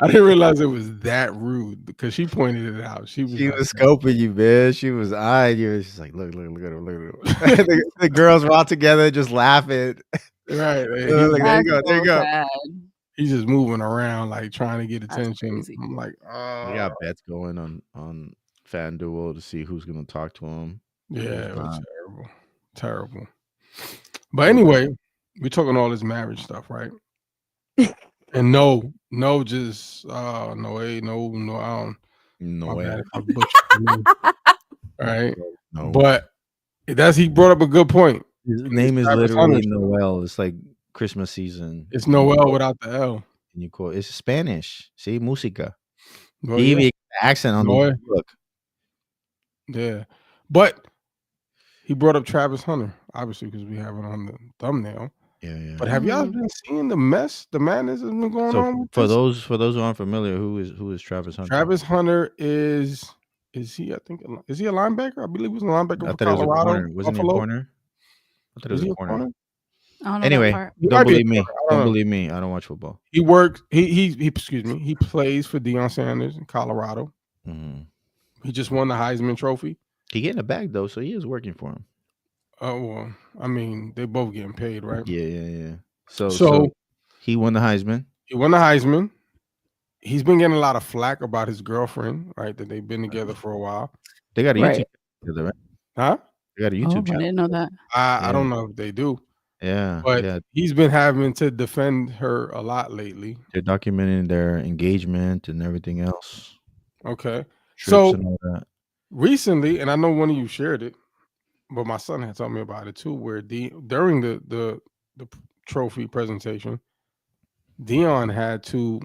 didn't realize it was that rude because she pointed it out. She was She like, was scoping you, man. She was eyeing you. She's like, look at her, look at her. The girls were all together just laughing. right. Like, there you go, there you go. He's just moving around, like trying to get That's attention. crazy. I'm like, They got bets going on FanDuel to see who's gonna talk to him. yeah, it was terrible. But anyway, we're talking all this marriage stuff, right? And just no way, no, I don't. No My way. bad if I butchered the name. Right? No. But he brought up a good point. His name is Travis literally Hunter. Noel. It's like Christmas season. It's Noel without the L. And you call it's Spanish. See, música. Well, He yeah. even accent on the book. Yeah, but he brought up Travis Hunter, obviously, because we have it on the thumbnail. Yeah. But have y'all been seeing the madness that's been going on with for this? those who aren't familiar, who is Travis Hunter? Travis Hunter is he? I think is he a linebacker? I believe he was a linebacker for Colorado. It was a corner. Wasn't he a corner? I thought it was a corner. I don't know anyway, that part. don't believe me. Don't believe me. I don't watch football. He worked. He excuse me. He plays for Deion Sanders in Colorado. Mm-hmm. He just won the Heisman Trophy. He getting a bag though, so he is working for him. Oh well, I mean they both getting paid, right? Yeah. So he won the Heisman. He won the Heisman. He's been getting a lot of flack about his girlfriend, right? That they've been together for a while. They got a YouTube together, right? Huh? They got a YouTube channel. I didn't know that. I don't know if they do. Yeah. But he's been having to defend her a lot lately. They're documenting their engagement and everything else. Okay. Trips So and all that. Recently, and I know one of you shared it, but my son had told me about it too, where during the trophy presentation, Deion had to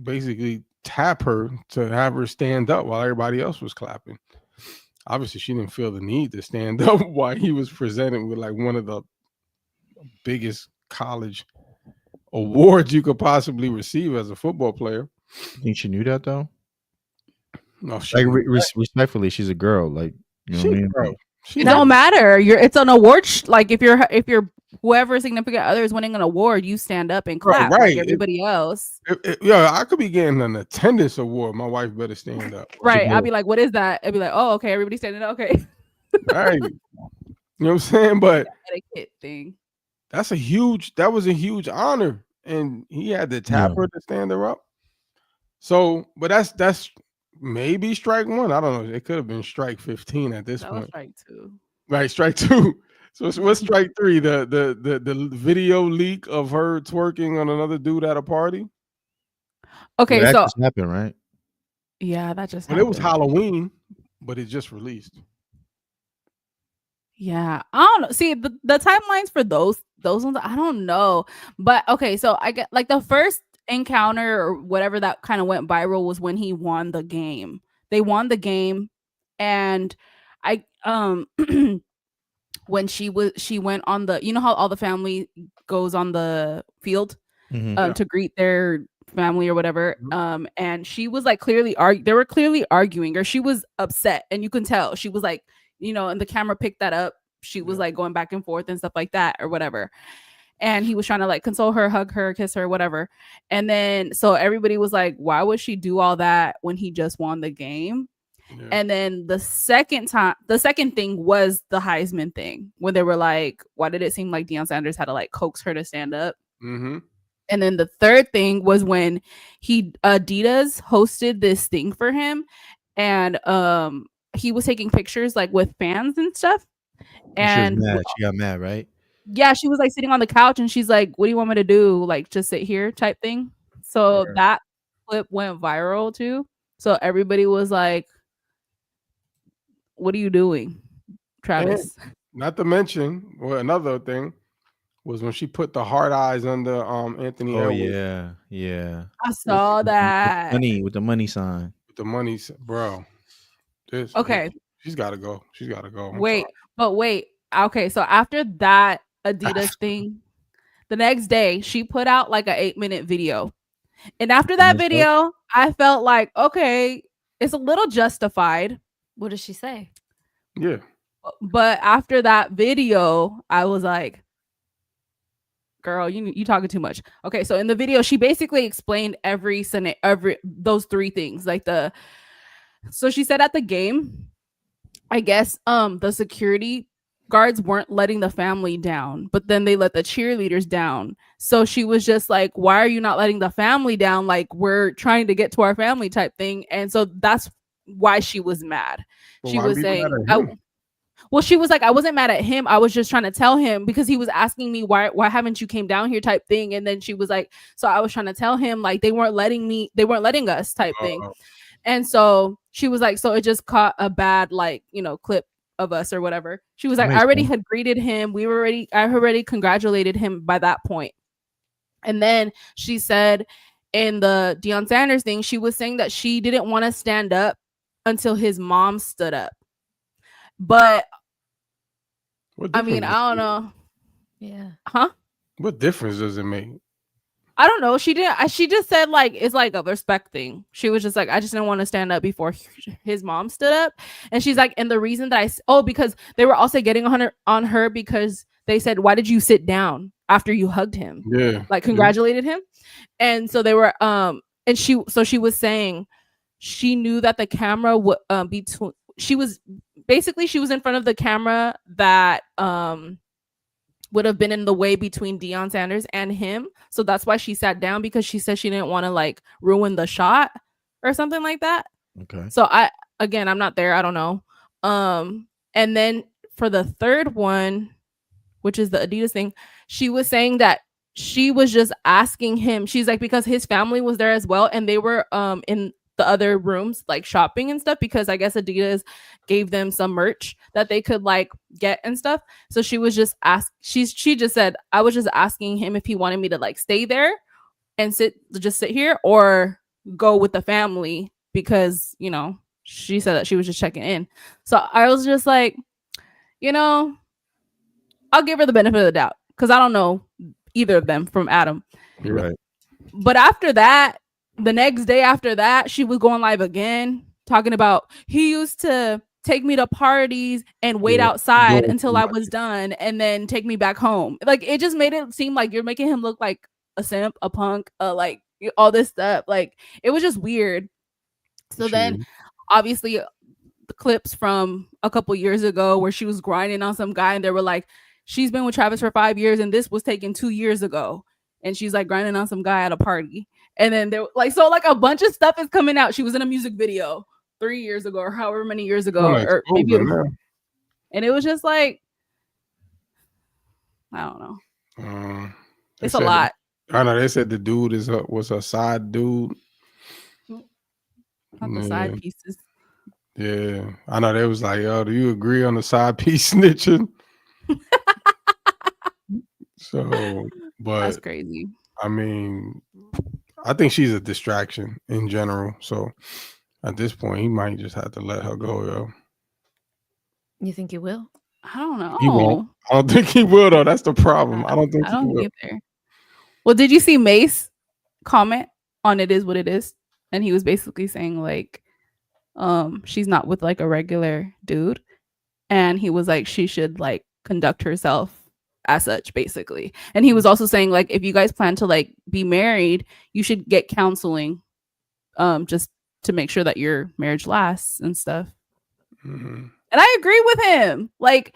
basically tap her to have her stand up while everybody else was clapping. Obviously, she didn't feel the need to stand up while he was presenting with like one of the biggest college awards you could possibly receive as a football player. You think she knew that though? No, respectfully, she's a girl. Like, you know what I mean? Girl. It don't matter. It's an award. Like if you're whoever significant other is winning an award, you stand up and clap like everybody else. Yeah, I could be getting an attendance award. My wife better stand up. Right. I'll be like, what is that? I'll be like, oh, okay, everybody standing up. Okay. Right. You know what I'm saying? But etiquette thing. That was a huge honor. And he had to tap her to stand her up. So, but that's maybe strike one. I don't know. It could have been strike 15 at this point. Strike 2. Right, strike 2. So what's strike 3? The video leak of her twerking on another dude at a party. Okay, that so just happened, right? Yeah, that just happened. It was Halloween, but it just released. Yeah, I don't know. See, the timelines for those ones, I don't know. But okay, so I get like the first encounter or whatever that kind of went viral was when he won the game. They won the game, and I when she went on the, you know how all the family goes on the field to greet their family or whatever, and she was like clearly they were clearly arguing, or she was upset, and you can tell she was like, you know, and the camera picked that up. She was like going back and forth and stuff like that or whatever. And he was trying to like console her, hug her, kiss her, whatever. And then so everybody was like, why would she do all that when he just won the game? Yeah. And then the second thing was the Heisman thing, when they were like, why did it seem like Deion Sanders had to like coax her to stand up? Mm-hmm. And then the third thing was when Adidas hosted this thing for him, and he was taking pictures like with fans and stuff. And she got mad, right? Yeah, she was like sitting on the couch, and she's like, what do you want me to do? Like, just sit here type thing. So that clip went viral too. So everybody was like, what are you doing? Travis. And not to mention, well, another thing was when she put the hard eyes under Anthony Oh Edwards. yeah. I saw that. With the money sign. With the money, bro. Okay. She's got to go. She's got to go. Wait. Okay, so after that Adidas thing, the next day she put out like an 8-minute video. And after that video, I felt like, okay, it's a little justified. What does she say? Yeah. But after that video, I was like, girl, you talking too much. Okay, so in the video, she basically explained every those three things. So she said at the game, I guess the security guards weren't letting the family down, but then they let the cheerleaders down. So she was just like, why are you not letting the family down? Like, we're trying to get to our family type thing. And so that's why she was mad. Well, she was saying, well, she was like, I wasn't mad at him. I was just trying to tell him because he was asking me why haven't you came down here type thing. And then she was like, so I was trying to tell him like they weren't letting us type thing. And so she was like, so it just caught a bad clip of us or whatever. She was like, I already had greeted him. I already congratulated him by that point. And then she said in the Deion Sanders thing, she was saying that she didn't want to stand up until his mom stood up. But I mean, I don't know. Yeah. Huh? What difference does it make? I don't know. She didn't. She just said like it's like a respect thing. She was just like, I just didn't want to stand up before his mom stood up. And she's like, and the reason that because they were also getting on her because they said, why did you sit down after you hugged him? Yeah, like congratulated him. And so they were and she was saying she knew that the camera would she was in front of the camera that would have been in the way between Deion Sanders and him. So that's why she sat down, because she said she didn't want to like ruin the shot or something like that. Okay. So I'm not there. I don't know. And then for the third one, which is the Adidas thing, she was saying that she was just asking him. She's like, because his family was there as well. And they were in the other rooms like shopping and stuff, because I guess Adidas gave them some merch that they could like get and stuff. So she was just she just said, I was just asking him if he wanted me to like stay there and sit here or go with the family, because she said that she was just checking in. So I was just like, I'll give her the benefit of the doubt because I don't know either of them from Adam. You're right. But after that, the next day after that, she was going live again, talking about he used to take me to parties and wait outside until I was done and then take me back home. Like, it just made it seem like you're making him look like a simp, a punk, like all this stuff. Like, it was just weird. So then, obviously, the clips from a couple years ago where she was grinding on some guy and they were like, she's been with Travis for 5 years and this was taken 2 years ago. And she's like grinding on some guy at a party. And then there a bunch of stuff is coming out. She was in a music video 3 years ago or however many years ago. Or maybe and it was just like, I don't know. It's a lot. I know they said the dude was a side dude. Not the side pieces. Yeah. I know they was like, yo, do you agree on the side piece snitching? So, but that's crazy. I mean, I think she's a distraction in general. So at this point, he might just have to let her go, yo. You think he will? I don't know. He won't. I don't think he will, though. That's the problem. I don't think he will. Either. Well, did you see Mace comment on "It Is What It Is"? And he was basically saying like, she's not with like a regular dude, and he was like, she should like conduct herself as such, basically. And he was also saying like, if you guys plan to like be married, you should get counseling, just to make sure that your marriage lasts and stuff. Mm-hmm. And I agree with him. Like,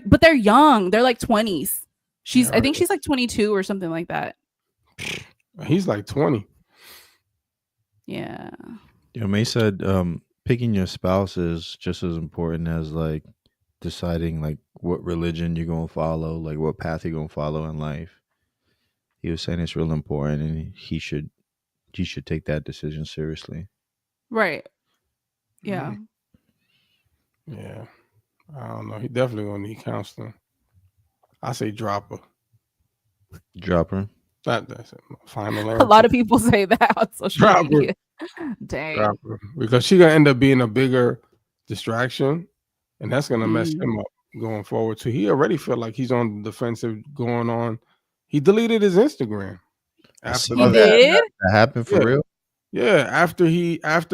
but they're young. They're like 20s. I think she's like 22 or something like that. He's like 20. Yeah. May said picking your spouse is just as important as like deciding like what religion you're gonna follow, like what path you're gonna follow in life. He was saying it's real important, and he should take that decision seriously. Right. Yeah. Yeah. I don't know. He definitely gonna need counseling. I say drop her. Drop her. That's it. Final A answer. lot of people say that on social Drop her. media. Dang. Drop her. Because she gonna end up being a bigger distraction, and that's gonna mess him up going forward too. He already felt like he's on the defensive going on. He deleted his Instagram after He did? That happened for real? Yeah, after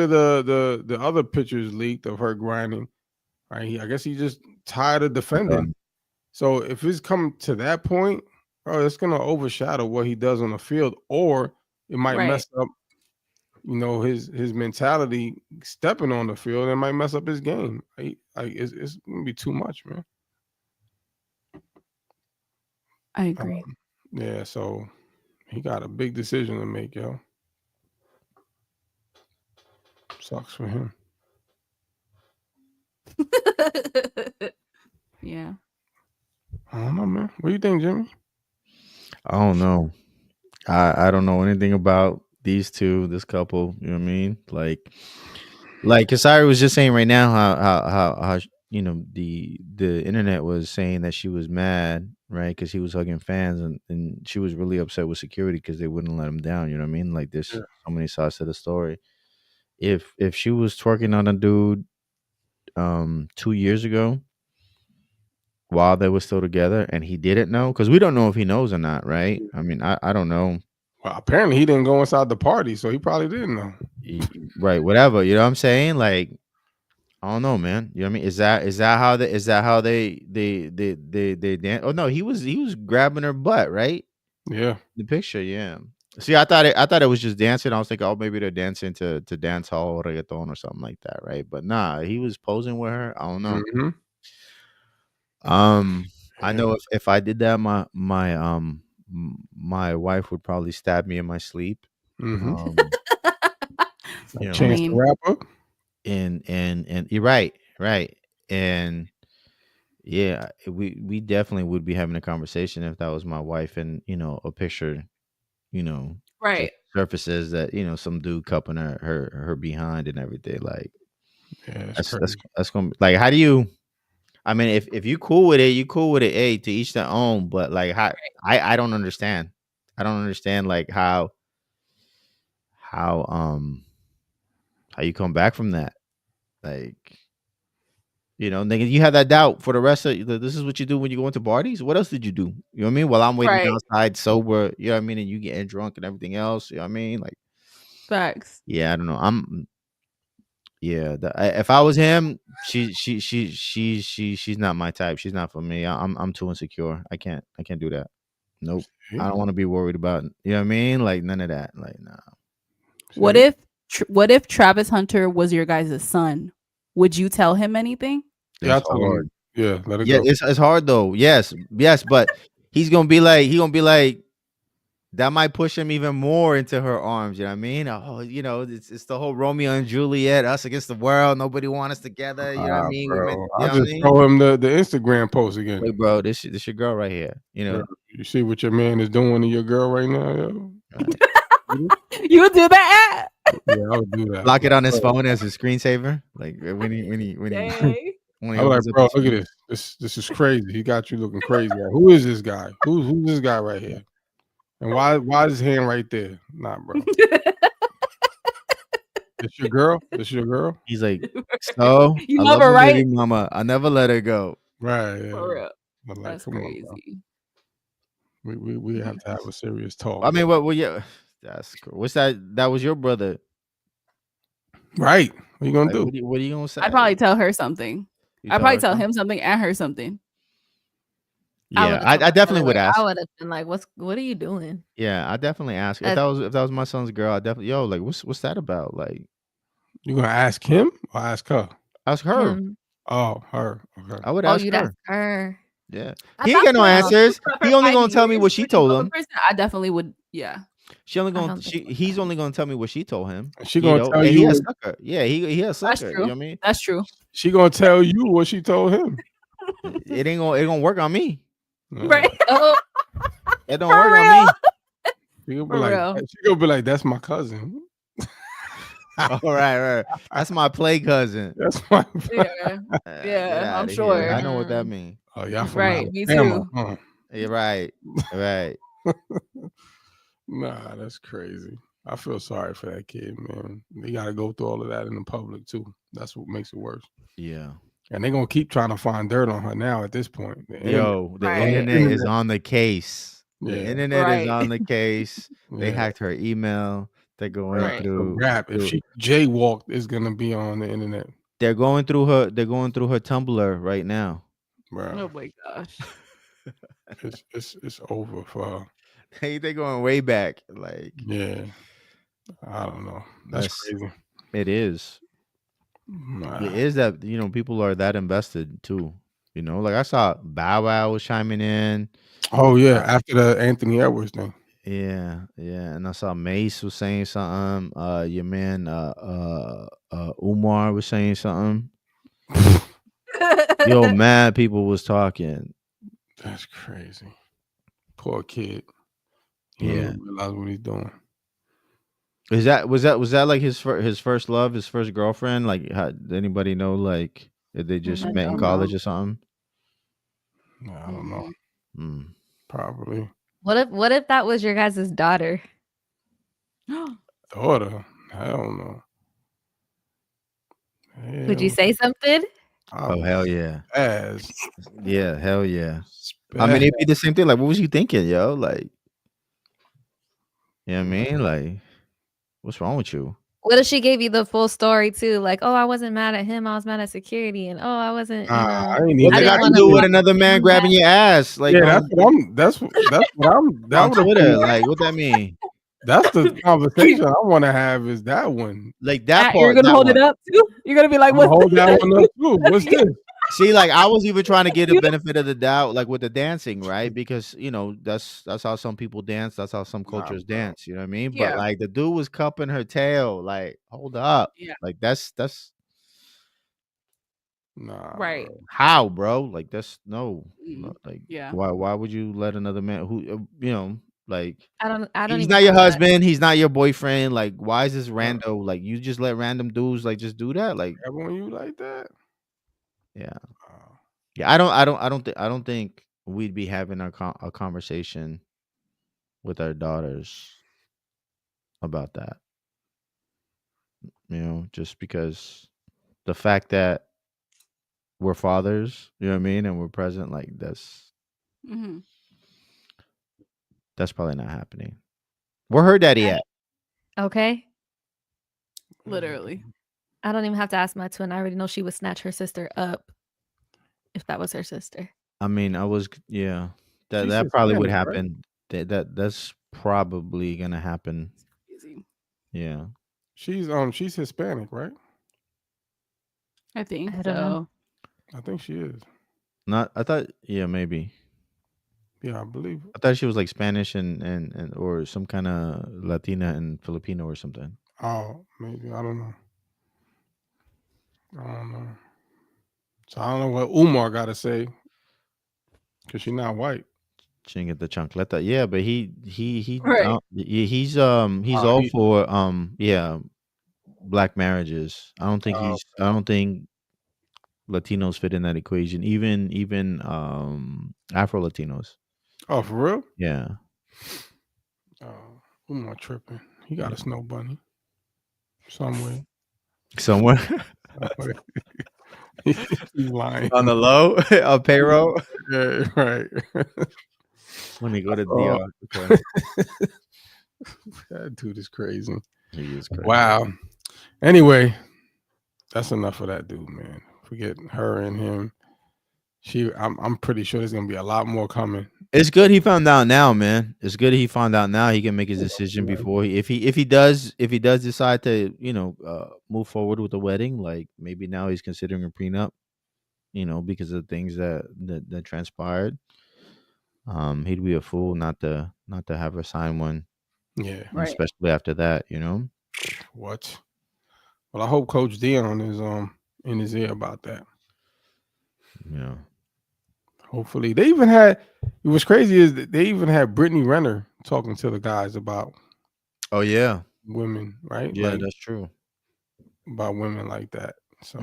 the other pictures leaked of her grinding, right? I guess he just tired of defending. So if it's come to that point, bro, it's gonna overshadow what he does on the field, or it might mess up, his mentality stepping on the field, and it might mess up his game. It's gonna be too much, man. I agree. Yeah, so he got a big decision to make, yo. Sucks for him. Yeah. I don't know, man. What do you think, Jimmy? I don't know. I don't know anything about these two, this couple. You know what I mean? Like Kasari was just saying right now how the internet was saying that she was mad, right? Because he was hugging fans, and she was really upset with security because they wouldn't let him down. You know what I mean? Like there's so many sides to the story. If she was twerking on a dude 2 years ago while they were still together and he didn't know, because we don't know if he knows or not, right? I mean, I don't know. Well, apparently he didn't go inside the party, so he probably didn't know. Right, whatever. You know what I'm saying? Like, I don't know, man. You know what I mean? Is that how they dance? Oh no, he was grabbing her butt, right? Yeah. The picture, yeah. See, I thought it was just dancing. I was thinking, oh, maybe they're dancing to dance hall or reggaeton or something like that, right? But nah, he was posing with her. I don't know. I know if I did that, my wife would probably stab me in my sleep. Chance the Rapper. And you're right. And yeah, we definitely would be having a conversation if that was my wife, and a picture, right, surfaces that some dude cupping her behind and everything. Like, yeah, that's gonna be, like, how do you? I mean, if you cool with it, you cool with it. Hey, to each their own. But like, I don't understand. I don't understand like how you come back from that. Like, nigga, you have that doubt for the rest of this is what you do when you go into parties. What else did you do? You know what I mean? While I'm waiting outside sober, you know what I mean, and you getting drunk and everything else. You know what I mean? Like, facts. Yeah, I don't know. If I was him, she's not my type. She's not for me. I'm too insecure. I can't do that. Nope. I don't want to be worried about. You know what I mean? Like none of that. Like nah. What if Travis Hunter was your guys' son? Would you tell him anything? Yeah, it's hard. Yeah, let it go. It's hard though. Yes, but he's gonna be like that might push him even more into her arms. You know what I mean? Oh, it's the whole Romeo and Juliet, us against the world. Nobody want us together. You know what I mean? Bro, I just show him the Instagram post again. Wait, bro, this your girl right here. You see what your man is doing to your girl right now, yo? You would do that? Yeah, I would do that. Lock it on his phone as a screensaver. Like when he I'm like, bro, look at this. This is crazy. He got you looking crazy. Like, who is this guy? Who's this guy right here? And why is his hand right there? Nah, bro. It's your girl? This your girl? He's like, so you love her, right? Mama. I never let her go. Right. Yeah. For real. But like, that's crazy. On, we have to have a serious talk. I mean, well, yeah. That's cool. What's that? That was your brother. Right. What are you gonna do? What are you gonna say? I'd probably tell her something. I'd probably tell him something and her something. Yeah, I definitely would ask. I would have been like, "What are you doing?" Yeah, I definitely ask. If that was my son's girl, I definitely like, what's that about? Like, you gonna ask him or ask her? Ask her. Oh, her. Okay. I would ask her. Ask her. Yeah, he ain't got no answers. He only gonna tell me what she told him. I definitely would. Yeah. He's only gonna tell me what she told him. She gonna tell you. He has sucker. Yeah, he has sucker. That's true. You know what I mean? That's true. She gonna tell you what she told him. It ain't gonna work on me. Right. It don't work on me. She gonna be like, that's my cousin. All right. That's my play cousin. That's my. Yeah, Get yeah, out I'm of here. I sure. know what that means. Oh, y'all from Right, me Alabama, too. huh? You're right. Nah, that's crazy. I feel sorry for that kid, man. They got to go through all of that in the public too. That's what makes it worse. Yeah. And they're gonna keep trying to find dirt on her now. At this point, the Right. internet is on the case. The Yeah. internet is Right. on the case. They Yeah. hacked her email. They're going Right. through. Rap. If she jaywalked, it's gonna be on the internet, They're going through her. They're going through her Tumblr right now. bro. Oh my gosh. It's over for her. They're going way back. Like, Yeah. I don't know. That's crazy. It is. Nah. It is that people are that invested too. Like I saw Bow Wow was chiming in. Oh yeah, after the Anthony Edwards thing. Yeah, and I saw Mace was saying something. Your man, Umar was saying something. Yo, mad people was talking. That's crazy. Poor kid. Yeah. He don't realize what he's doing. Was that like his first love, his first girlfriend? Like, did anybody know? Like, did they just met in college or something? No, I don't know. Probably. What if that was your guys' daughter? Daughter? Hell no. Would you say something? Oh hell yeah. As Yeah, hell yeah. I mean, it'd be the same thing. Like, what was you thinking, yo? Like, you know what I mean? Like, what's wrong with you? What if she gave you the full story too? Like, oh, I wasn't mad at him. I was mad at security, and oh, I wasn't. You know, I ain't What even they got to do with another man grabbing your ass? Like, yeah, that's what I'm. That on would Twitter. Like, what that mean? That's the conversation I want to have. Is that one? Like that part. You're gonna hold it up too. You're gonna be like, I'm gonna "What's hold that one up too. What's this? See, like I was even trying to get the benefit of the doubt, like with the dancing, right? Because that's how some people dance. That's how some cultures dance. You know what I mean? Yeah. But like the dude was cupping her tail. Like, hold up. Yeah. Like that's Nah. Right. how, bro. Like that's no. Like Yeah. why would you let another man who like I don't. he's even not your know that. husband. He's not your boyfriend. Like, why is this rando? Like, you just let random dudes like just do that? Like, Everyone you like that? yeah, yeah. I don't think we'd be having a conversation with our daughters about that. Just because the fact that we're fathers, you know what I mean, and we're present, like that's probably not happening. Where her daddy at? Okay. Literally. I don't even have to ask my twin. I already know she would snatch her sister up if that was her sister. I mean, that She's probably would Hispanic, right? happen. That's probably gonna happen. Yeah. She's Hispanic, right? I think I don't know. I think she is. Not. I thought. Yeah, maybe. Yeah, I believe. I thought she was like Spanish and or some kind of Latina and Filipino or something. Oh, maybe I don't know. So I don't know what Umar got to say because she's not white. She didn't get the chancleta. Yeah, but he Right. he's all for black marriages. I don't think I don't think Latinos fit in that equation. Even Afro Latinos. Oh, for real? Yeah. Oh, Umar tripping. He got a snow bunny somewhere. Somewhere. He's lying. On the low, on payroll. Yeah, right. Let me go to DR. Okay. That dude is crazy. He is crazy. Wow. Anyway, that's enough of that dude, man. Forget her and him. I'm pretty sure there's gonna be a lot more coming. It's good he found out now, man. It's good he found out now. He can make his decision before if he does decide to move forward with the wedding. Like maybe now he's considering a prenup, because of things that transpired. He'd be a fool not to have her sign one. Yeah, Right. Especially after that, What? Well, I hope Coach Dion is in his ear about that. Yeah. Hopefully, they even had. It was crazy is that they even had Brittany Renner talking to the guys about. Oh yeah, women, right? yeah, Like, that's true. about women like that. So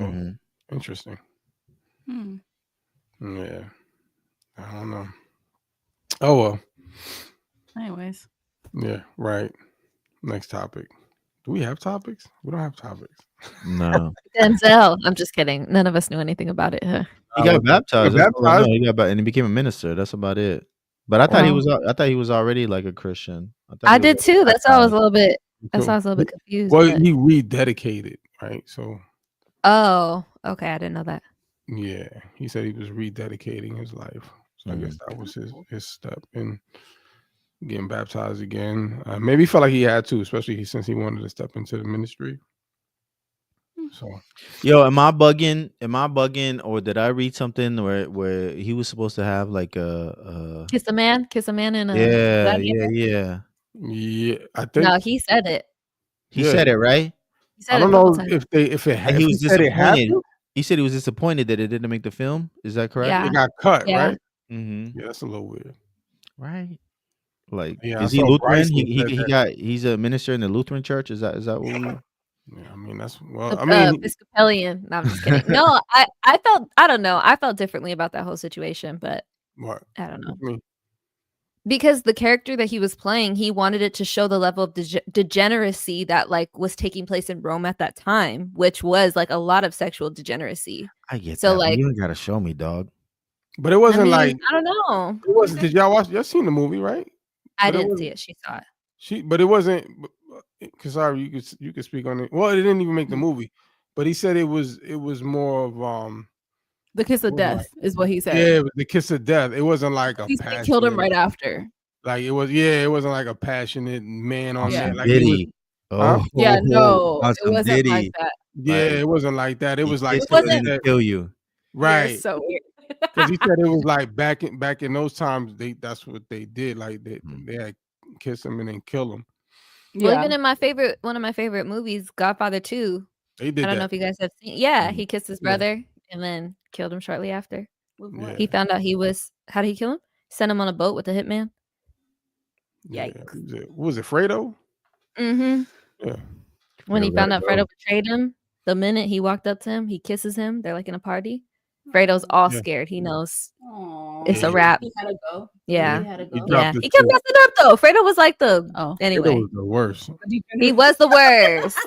interesting. Yeah, I don't know. Oh well. Anyways. Yeah, right. Next topic. Do we have topics? We don't have topics. No. Denzel. I'm just kidding. None of us knew anything about it. Huh? He got baptized. That's all I know. He got and he became a minister. That's about it. But I thought he was. I thought he was already like a Christian. I did too. That's why I was a little bit. That's why I was a little bit confused. Well, he rededicated, right? So. Oh, okay. I didn't know that. Yeah, he said he was rededicating his life. So I guess that was his step in getting baptized again. Maybe he felt like he had to, especially since he wanted to step into the ministry. So, yo, am I bugging, or did I read something where he was supposed to have like a kiss a man in a yeah. I think no, he said it. He said it, right? He said I don't know if it had. He was disappointed. He said he was disappointed that it didn't make the film. Is that correct? Yeah. It got cut, Yeah. right? Mm-hmm. Yeah, that's a little weird, right? Like, yeah, is he Lutheran? He's a minister in the Lutheran church. Is that what we? Yeah, I mean that's I mean Episcopalian. No, I'm just kidding. No, I felt I don't know. I felt differently about that whole situation, but what? I don't know. I mean, because the character that he was playing, he wanted it to show the level of degeneracy that like was taking place in Rome at that time, which was like a lot of sexual degeneracy. I get so that, like you gotta show me, dog. But it wasn't like I don't know. It wasn't. Did y'all watch? Y'all seen the movie, right? I didn't see it. She saw it. But it wasn't. Cause sorry, you could speak on it. Well, it didn't even make the movie, but he said it was more of the kiss of death is what he said. Yeah, it was the kiss of death. It wasn't like a he killed him right after. Like it was. Yeah, it wasn't like a passionate man on there. Like Diddy. Huh? Yeah, no, it wasn't Diddy. like that. Yeah, it wasn't like that. It was like it wasn't kill you. Right. Yeah, so weird. Because he said it was like back in those times. That's what they did. Like they had kiss him and then kill him. Well, even in one of my favorite movies, Godfather 2. They did. I don't know if you guys have seen. Yeah, he kissed his brother and then killed him shortly after. Yeah. He found out he was. How did he kill him? Sent him on a boat with a hitman. Yikes! Yeah. Was it Fredo? Mm-hmm. Yeah. When he found out Fredo betrayed him, the minute he walked up to him, he kisses him. They're like in a party. Fredo's all scared. He knows it's a wrap. He had to go. Yeah. He had to go. Yeah. He kept messing up though. Fredo was like anyway. Fredo was the worst. He was the worst.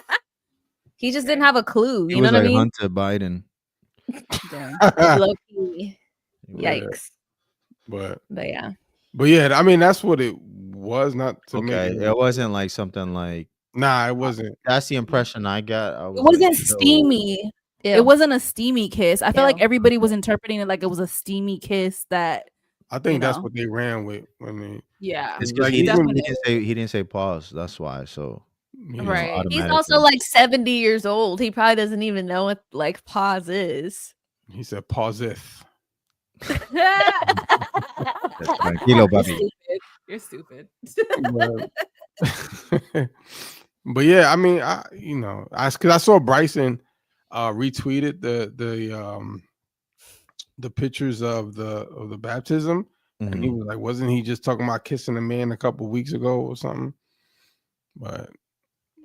He just didn't have a clue. You know what I mean? Hunter Biden. Low-key. Yikes. But yeah. But yeah, I mean that's what it was. Not to okay. It wasn't like something like. Nah, it wasn't. That's the impression I got. It wasn't steamy. Ew. It wasn't a steamy kiss. I felt like everybody was interpreting it like it was a steamy kiss that. I think that's what they ran with. I mean, it's because he didn't say pause. That's why. So right. He's also like 70 years old. He probably doesn't even know what like pause is. He said pauseth. Tranquilo, baby. You're stupid. But yeah, I mean, because I saw Bryson retweeted the pictures of the baptism, and he was like, wasn't he just talking about kissing a man a couple weeks ago or something? But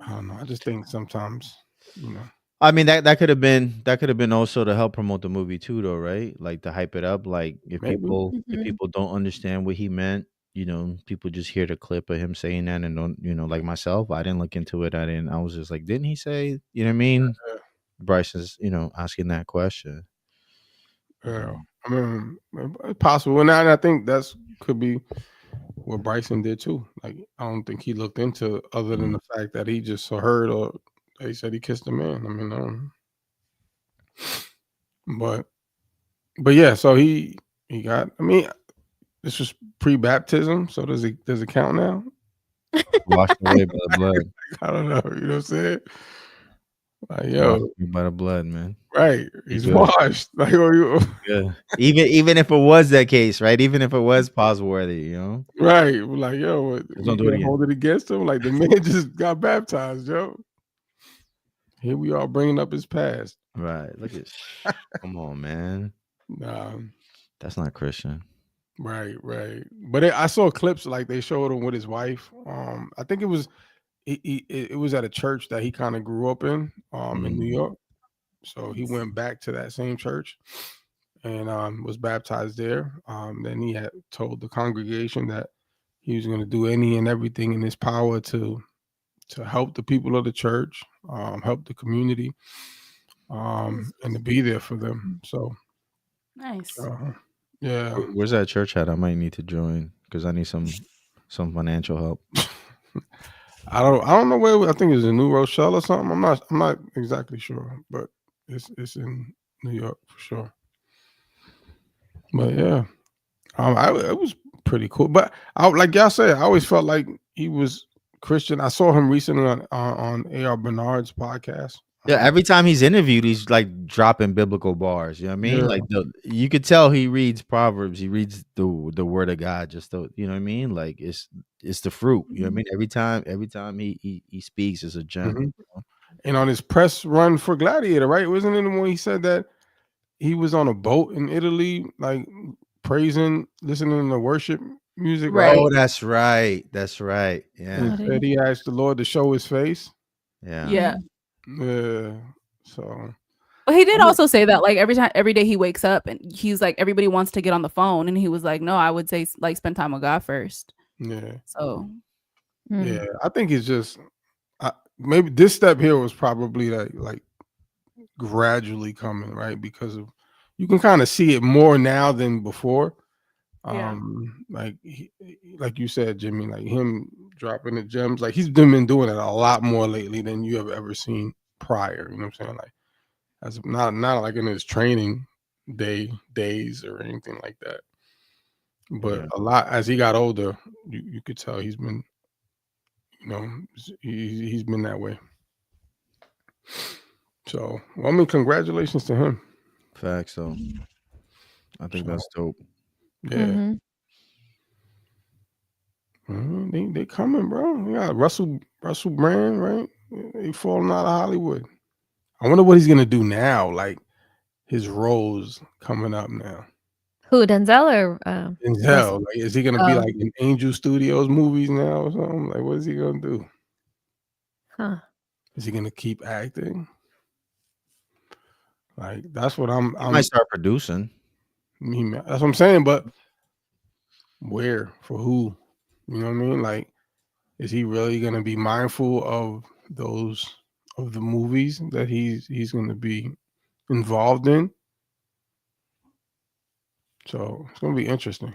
I don't know. I just think sometimes, I mean that could have been also to help promote the movie too, though, right? Like to hype it up. Like if people don't understand what he meant, people just hear the clip of him saying that and don't, like myself, I didn't look into it. I was just like, didn't he say? You know what I mean? Bryce is, asking that question. Yeah, I mean, it's possible, and I think that's could be what Bryson did too. Like, I don't think he looked into other than the fact that he just heard or they said he kissed a man. I mean, but yeah. So he got. I mean, this was pre-baptism, so does it count now? Washed away by the blood. I don't know. You know what I'm saying? Like, yo, by the blood, man. Right, he's washed. Like, yeah. Even if it was that case, right? Even if it was pause worthy, Right, like, yo, don't do it again. Hold it against him. Like the man just got baptized, yo. Here we are bringing up his past. Right. Look at. Come on, man. Nah, that's not Christian. Right. But I saw clips like they showed him with his wife. I think it was it was at a church that he kind of grew up in New Mhm. York. So he went back to that same church and was baptized there. Then he had told the congregation that he was going to do any and everything in his power to help the people of the church, help the community, and to be there for them. So, Nice. yeah. Where's that church at? I might need to join because I need some financial help. I don't know where. I think it's in New Rochelle or something. I'm not exactly sure, but it's in New York for sure. But yeah, it was pretty cool. But like y'all said, I always felt like he was Christian. I saw him recently on A.R. Bernard's podcast. Yeah, every time he's interviewed, he's like dropping biblical bars. You know what I mean? Yeah. Like you could tell he reads Proverbs. He reads the word of God. Just you know what I mean? Like it's the fruit. You know what I mean? Every time he speaks, it's a gem. Mhm. And on his press run for Gladiator, right? Wasn't it when he said that he was on a boat in Italy, like praising, listening to worship music, right? Oh, that's right. That's right. And Yeah. he said he asked the Lord to show his face. Yeah. Yeah. Yeah. So But he did also say that like every day he wakes up and he's like everybody wants to get on the phone and he was like, no, I would say like spend time with God first. yeah. So Yeah. I think it's just maybe this step here was probably like gradually coming, right? Because of you can kind of see it more now than before. Yeah. Like like you said, Jimmy, like him dropping the gems, like he's been doing it a lot more lately than you have ever seen prior. You know what I'm saying? Like as not like in his training days or anything like that. But Yeah. a lot as he got older, you could tell he's been, you know, he's been that way. So, well, I mean, congratulations to him. Facts though. I think that's dope. Yeah. They coming, bro. We got Russell Brand, right? They falling out of Hollywood. I wonder what he's gonna do now. Like his roles coming up now. Who, Denzel or Denzel, Russell? like, is he gonna be like in Angel Studios movies now or something? Like, what is he gonna do? Huh. Is he gonna keep acting? Like that's what He might start producing. that's what I'm saying. But where for who? You know what I mean? Like, is he really gonna be mindful of those of the movies that he's gonna be involved in? So it's gonna be interesting.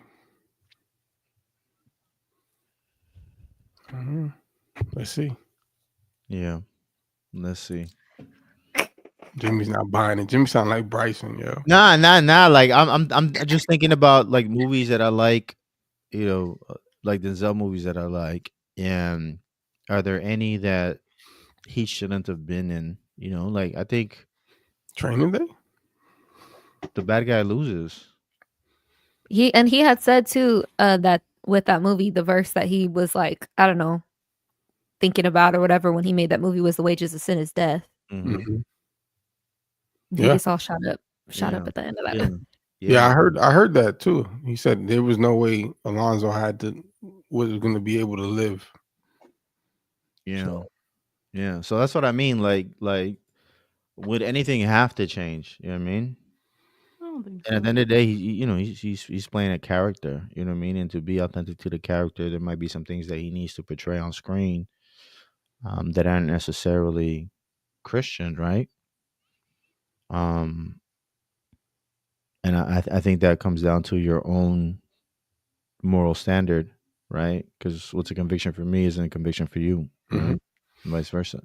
Let's see. Yeah. Let's see. Jimmy's not buying it. Jimmy sound like Bryson, yo. Nah. Like I'm just thinking about like movies that I like, you know, like Denzel movies that I like. And are there any that he shouldn't have been in? You know, like I think Training Day? the bad guy loses. He had said too that with that movie, the verse that he was like, I don't know, thinking about or whatever when he made that movie was the wages of sin is death. Mm-hmm. He just all shot up at the end of that. Yeah, I heard that too. He said there was no way Alonzo was going to be able to live. Yeah. Yeah. So that's what I mean. Like would anything have to change? You know what I mean? I don't think And at the end of the day, he's playing a character. You know what I mean? And to be authentic to the character, there might be some things that he needs to portray on screen that aren't necessarily Christian, right? And I think that comes down to your own moral standard, right? Because what's a conviction for me isn't a conviction for you, right? Vice versa.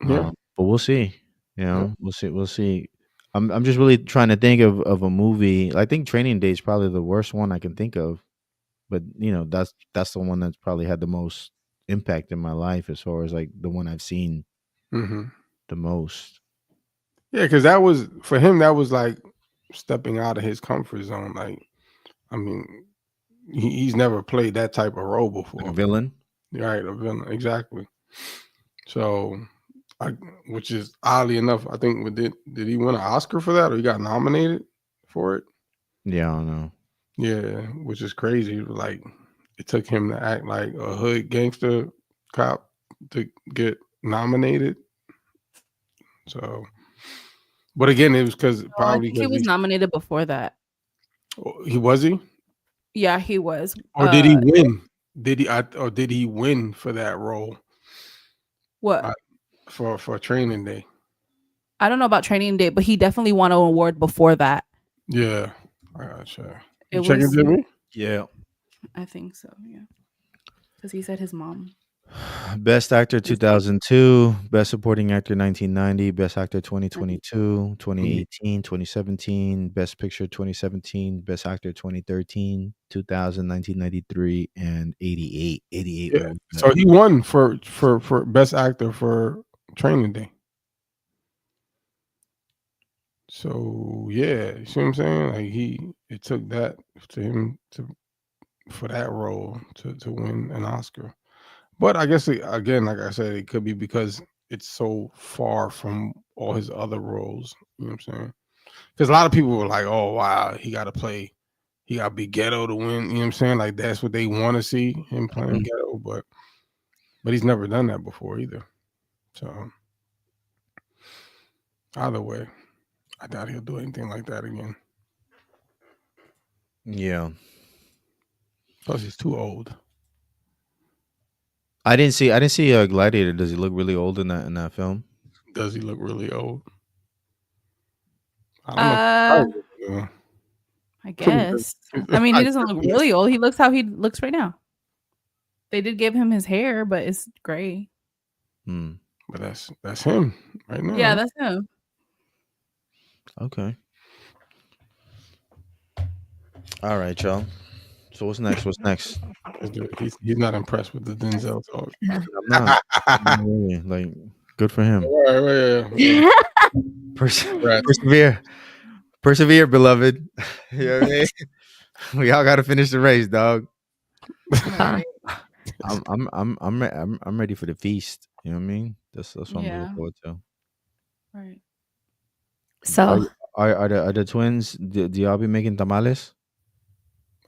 Yeah. But we'll see. You know, we'll see. I'm just really trying to think of a movie. I think Training Day is probably the worst one I can think of. But you know, that's the one that's probably had the most impact in my life as far as like the one I've seen the most. Yeah, because that was for him. That was like stepping out of his comfort zone. Like, I mean, he's never played that type of role before. Like a villain, right? A villain, exactly. So, which is oddly enough, I think did he win an Oscar for that, or he got nominated for it? Yeah, I don't know. Yeah, which is crazy. Like, it took him to act like a hood gangster cop to get nominated. So, but again, it was because I probably think he because was nominated before that. he. Yeah, he was. Or did he win? Or did he win for that role? What? For Training Day? I don't know about Training Day, but he definitely won an award before that. Yeah, I gotcha. It You checking was. Jimmy? Yeah. I think so. Yeah, because he said his mom. Best Actor 2002, Best Supporting Actor 1990, Best Actor 2022, 2018, 2017, Best Picture 2017, Best Actor 2013, 2000, 1993, and 88. 88. Yeah. So he won for Best Actor for Training Day. So yeah, you see what I'm saying? Like it took that to him for that role to win an Oscar. But I guess again, like I said, it could be because it's so far from all his other roles. You know what I'm saying? Because a lot of people were like, "Oh wow, he got to be ghetto to win." You know what I'm saying? Like that's what they want to see him playing ghetto, but he's never done that before either. So either way, I doubt he'll do anything like that again. Yeah. Plus, he's too old. I didn't see Gladiator. Does he look really old in that film? Does he look really old? I guess. I mean, he doesn't look really old. He looks how he looks right now. They did give him his hair, but it's gray. But that's him right now. Yeah, that's him. Okay. All right, y'all. So what's next? He's not impressed with the Denzel talk. I'm not. Really. Like, good for him. Yeah. Persevere, beloved. You know what I mean? We all got to finish the race, dog. I'm ready for the feast. You know what I mean? That's what I'm looking forward to. Right. So are the twins? Do y'all be making tamales?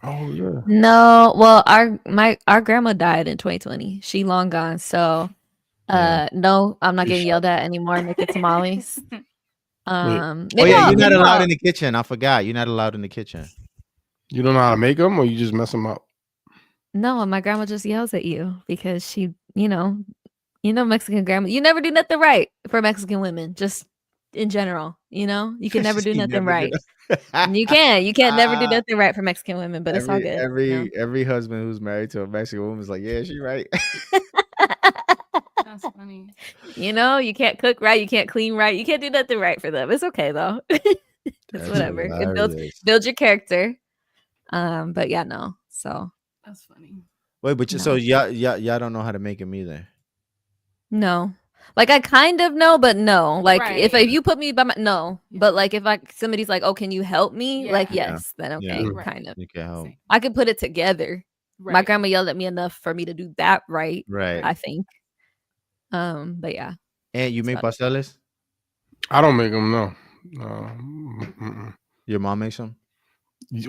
Oh yeah. No, well, our grandma died in 2020. She long gone, so no, I'm not getting yelled at anymore making tamales. You're not allowed in the kitchen. I forgot. You're not allowed in the kitchen. You don't know how to make them, or you just mess them up? No, my grandma just yells at you because she, Mexican grandma. You never do nothing right for Mexican women, just in general. You can never do nothing right. You can't never do nothing right for Mexican women, but it's all good. Every husband who's married to a Mexican woman is like, yeah, she's right. That's funny. You can't cook right, you can't clean right, you can't do nothing right for them. It's okay though. It's whatever. It builds your character. But yeah, no. So that's funny. Wait, but so y'all don't know how to make them either. No. Like I kind of know, but no. Like if you put me by no. But like if somebody's like, oh, can you help me? Like yes, then okay, kind of. You can help. I could put it together. Right. My grandma yelled at me enough for me to do that right. Right. I think. But yeah. And you make pasteles? I don't make them. No. Your mom makes them?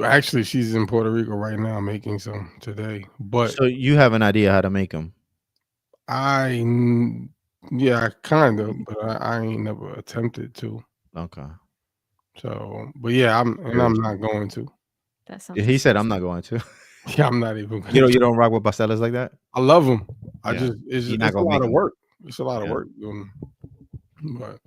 Actually, she's in Puerto Rico right now making some today. But so you have an idea how to make them? Yeah, kind of, but I ain't never attempted to. Okay. So, but yeah, I'm not going to. He said I'm not going to. Yeah, I'm not even. You don't rock with pasteles like that? I love them. It's a lot of work. It's a lot of work. But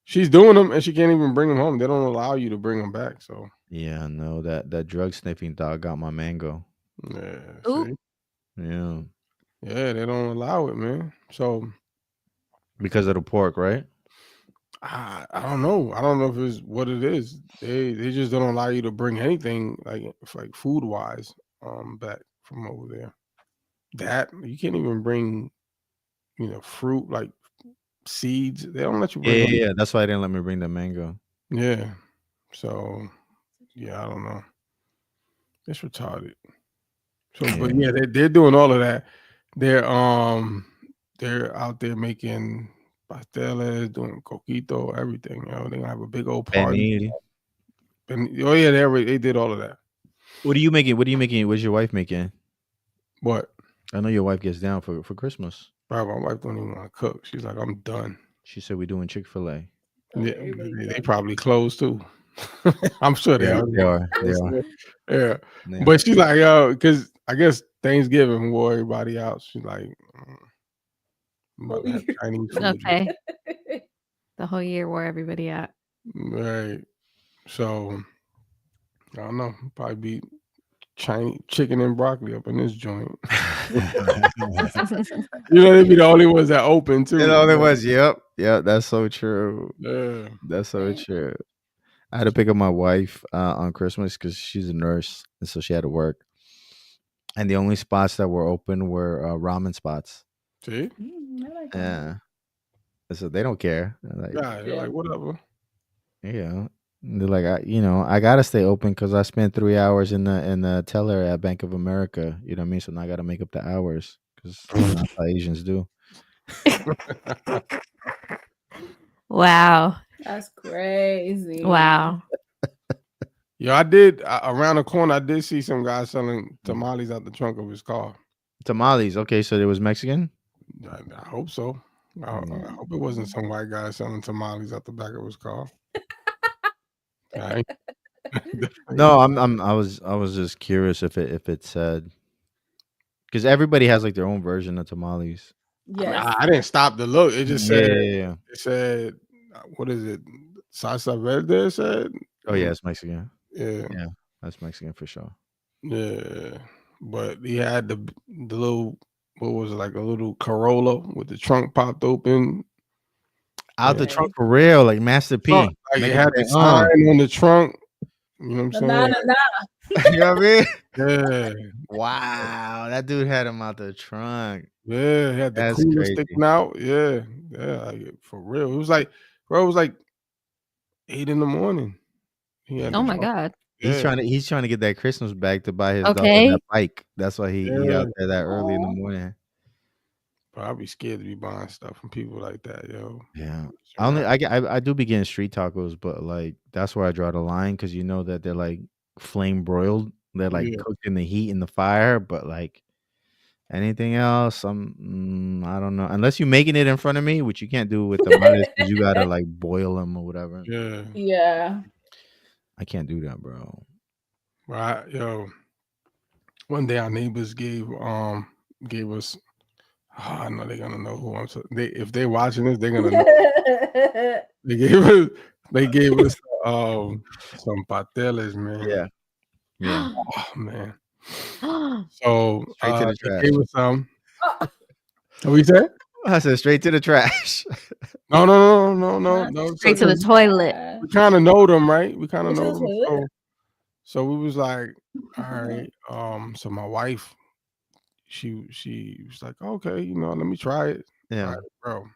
she's doing them, and she can't even bring them home. They don't allow you to bring them back. So yeah, no, that drug sniffing dog got my mango. Yeah. Ooh. See? Yeah. Yeah, they don't allow it, man. So because of the pork, right? I don't know. I don't know if it's what it is. They just don't allow you to bring anything like food wise back from over there. That you can't even bring, fruit like seeds. They don't let you bring. Yeah. That's why they didn't let me bring the mango. Yeah. So yeah, I don't know. It's retarded. So, but yeah, they're doing all of that. They're out there making pasteles, doing coquito, everything. They're gonna have a big old party. Oh yeah, they did all of that. What are you making? What's your wife making? What? I know your wife gets down for Christmas. Bro, my wife don't even want to cook. She's like, I'm done. She said we're doing Chick-fil-A. Yeah, they probably closed too. I'm sure they Yeah, are. they are. They are. Yeah. Yeah. But she's like, yo, because I guess Thanksgiving wore everybody out. She's like, I'm about to have Chinese food. Okay. The whole year wore everybody out. Right. So I don't know. Probably be Chinese chicken and broccoli up in this joint. You know, they be the only ones that open too. You know, there was. Yep. That's so true. Yeah. That's so true. I had to pick up my wife on Christmas because she's a nurse, and so she had to work. And the only spots that were open were ramen spots. See? Yeah. So they don't care. They're like, whatever. Yeah. They're like, I gotta stay open because I spent 3 hours in the teller at Bank of America. You know what I mean? So now I gotta make up the hours because that's how Asians do. Wow. That's crazy. Wow. Yo, I did around the corner. I did see some guy selling tamales out the trunk of his car. Tamales. Okay, so there was Mexican. I hope so. I hope it wasn't some white guy selling tamales out the back of his car. No, I was just curious if it said, because everybody has like their own version of tamales. Yes. I didn't stop to look. It just said, Yeah. It said, what is it? Salsa verde. It said. Oh yeah, it's Mexican. Yeah, that's Mexican for sure. Yeah, but he had the little, what was it, like a little Corolla with the trunk popped open. Out the trunk for real, like Master P. Like it had the sign on the trunk. You know what I'm saying? You know what I mean? Yeah. Wow, that dude had him out the trunk. Yeah, he had the That's cooler crazy. sticking out. Yeah, like, for real. It was like, bro, it was like 8 a.m. Oh my God. He's trying to get that Christmas bag to buy his daughter Okay. that bike. That's why he out there that early in the morning. But I'd be scared to be buying stuff from people like that, yo. Yeah. I do be getting street tacos, but like that's where I draw the line because you know that they're like flame broiled. They're like cooked in the heat in the fire, but like anything else, I don't know. Unless you're making it in front of me, which you can't do with the lettuce because you gotta like boil them or whatever. Yeah. I can't do that, bro. Right, yo. One day our neighbors gave us. I know they're gonna know who I'm. If they're watching this, they're gonna know. They gave us some pateles, man. Yeah. Oh man. So straight to the they trash. gave us some. What you said? I said straight to the trash. No. Straight to the toilet. We kind of know them, right? We kind of know them. So we was like, all right. So my wife, she was like, okay, let me try it. Yeah, right, bro.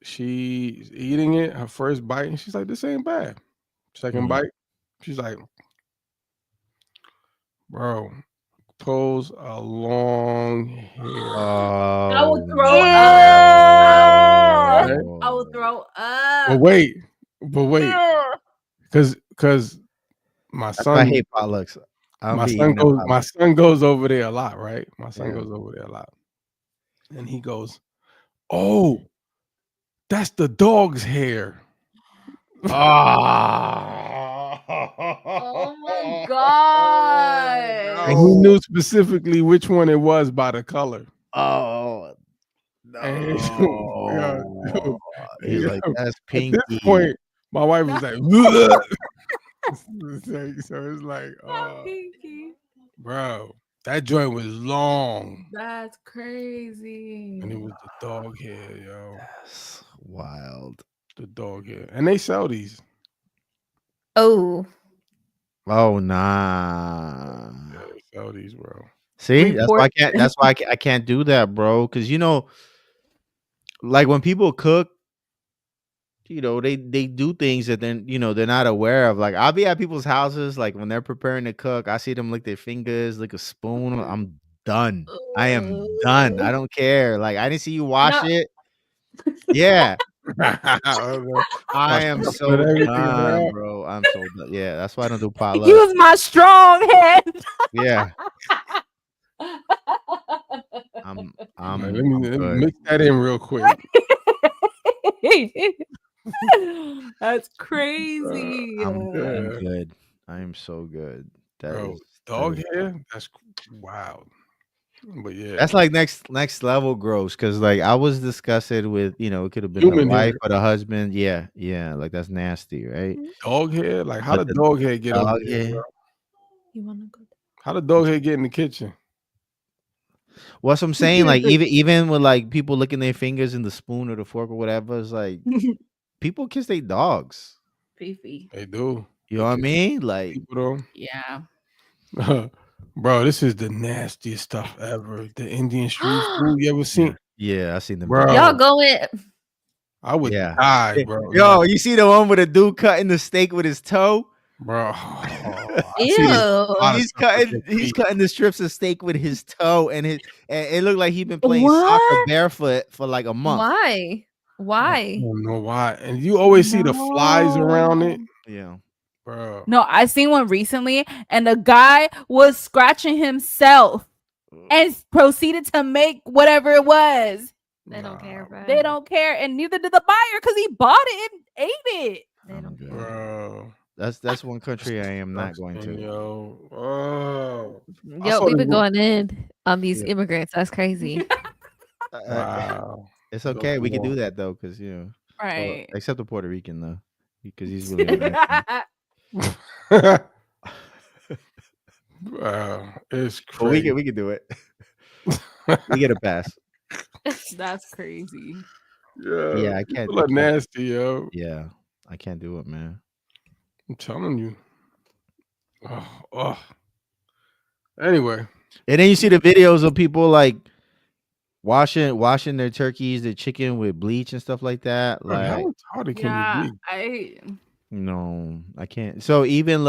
She's eating it, her first bite, and she's like, this ain't bad. Second bite, she's like, bro, pulls a long hair. I would throw up. I would throw up. But wait, because my son, I hate potlucks. My son goes over there a lot, right? My son goes over there a lot, and he goes, "Oh, that's the dog's hair." Oh my God! And he knew specifically which one it was by the color. Oh no! He's like, that's pinky. At this point, my wife was like, "Bleh." So it's like, bro, that joint was long. That's crazy. And it was the dog hair, yo. That's wild. The dog hair. And they sell these. Oh nah. Yeah, they sell these, bro. See, that's why I can't do that, bro. Because like when people cook, they do things that then they're not aware of. Like I'll be at people's houses, like when they're preparing to cook, I see them lick their fingers, lick a spoon. I'm done. I am done. I don't care. Like I didn't see you wash it. Yeah. I am so done, bro. I'm so done. Yeah, that's why I don't do potluck. Use my strong hand. Yeah. I'm Let me good. mix that in real quick. That's crazy. I'm Yeah. good. I am so good. That Bro, is dog hair? That's wild. But yeah. that's like next level gross because like I was discussing with it could have been the Human hair. wife or the husband. Yeah, like that's nasty, right? Dog hair? Like how But did the dog hair get over dog there, hair. bro? You want to go? How did dog hair get in the kitchen? What's I'm saying? Like even with like people licking their fingers in the spoon or the fork or whatever, it's like people kiss their dogs. Fifi. They do. You know what I mean? Like People Yeah. don't. Bro, this is the nastiest stuff ever. The Indian street food. You ever seen? yeah, I seen them. Bro, Y'all going? I would Yeah. die, bro. Yo, you see the one with a dude cutting the steak with his toe? Bro, Ew. He's cutting the strips of steak with his toe, and it looked like he'd been playing soccer What? barefoot for like a month. Why? I Why? don't know why. And you always see the flies around it. Yeah. Bro. No, I seen one recently, and the guy was scratching himself and proceeded to make whatever it was. They don't care, bro. They don't care, and neither did the buyer because he bought it and ate it. They don't care. Bro. That's one country I am not going to. Yo. Oh. Yo, we've been going in on these immigrants. That's crazy. Wow. It's okay. We can do that though, because Right. except the Puerto Rican though, because he's really. Wow. It's But crazy. we can do it. We get a pass. That's crazy. Yeah, I can't. People are nasty, yo. Yeah, I can't do it, man. I'm telling you. Oh. Anyway. And then you see the videos of people like washing their turkeys, their chicken with bleach and stuff like that. Like, how retarded can you be? No, I can't. So even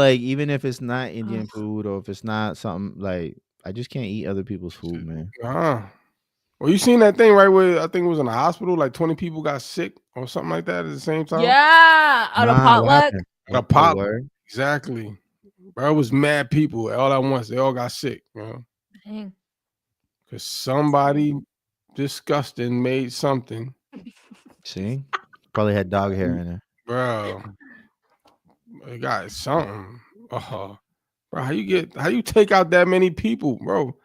if it's not Indian food or if it's not something like, I just can't eat other people's food, man. Well, you seen that thing right where I think it was in the hospital, like 20 people got sick or something like that at the same time? Yeah, at a potluck. At a potluck. Exactly. Bro, it was mad people all at once. They all got sick, Dang. Because somebody disgusting made something. See? Probably had dog hair in it. Bro. It got something. Bro, how you take out that many people, bro?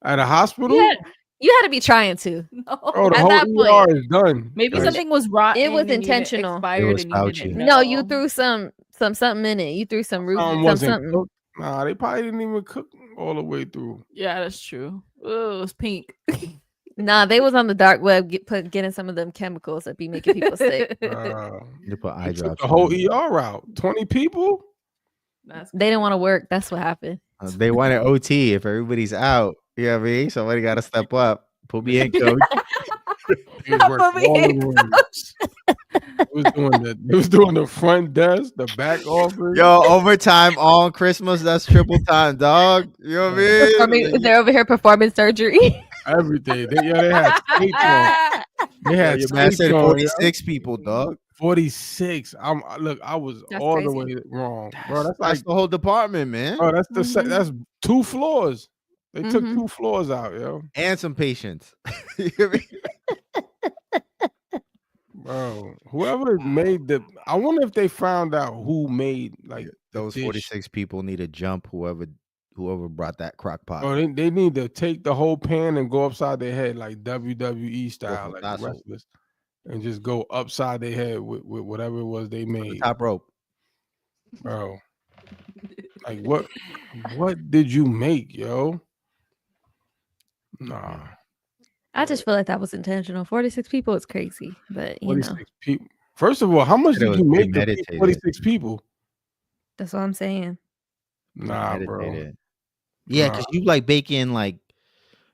At a hospital? Yeah, you had to be trying to. Bro, the At whole that ER point. is done. Maybe Like, something was rotten. It was and needed intentional. expired It was and you Fauci. didn't No, know. you threw something in it. You threw some root something. cooked. Nah, they probably didn't even cook all the way through. Yeah, that's true. Oh, it was pink. Nah, they was on the dark web getting some of them chemicals that be making people sick. They put eye They took drops. the whole ER out. 20 people? They didn't want to work. That's what happened. They wanted OT if everybody's out. You know what I mean? Somebody got to step up. Put me in, coach. He was working all the rooms. He was doing the front desk, the back office. Yo, overtime on Christmas. That's triple time, dog. You know what I mean? They're over here performing surgery. Everything. They had tape on. They had Your man said tape on, 46 people, dog. 46. Look, I was That's all crazy. the way wrong, bro. That's That's like the whole department, man. bro, that's 2 floors. They took 2 floors out, yo. And some patients. You know what I mean? Bro, whoever made I wonder if they found out who made like Those 46 people need to jump whoever brought that crock pot. Bro, they need to take the whole pan and go upside their head like WWE style, like tassel. wrestlers, and just go upside their head with whatever it was they made. Top rope. Bro. Like what did you make, yo? Nah. I just feel like that was intentional. 46 people is crazy, but you 46 know, people. First of all, how much It did was you make to feed premeditated. 46 people? that's what I'm saying. Nah, bro. Premeditated. Yeah, because you like baking like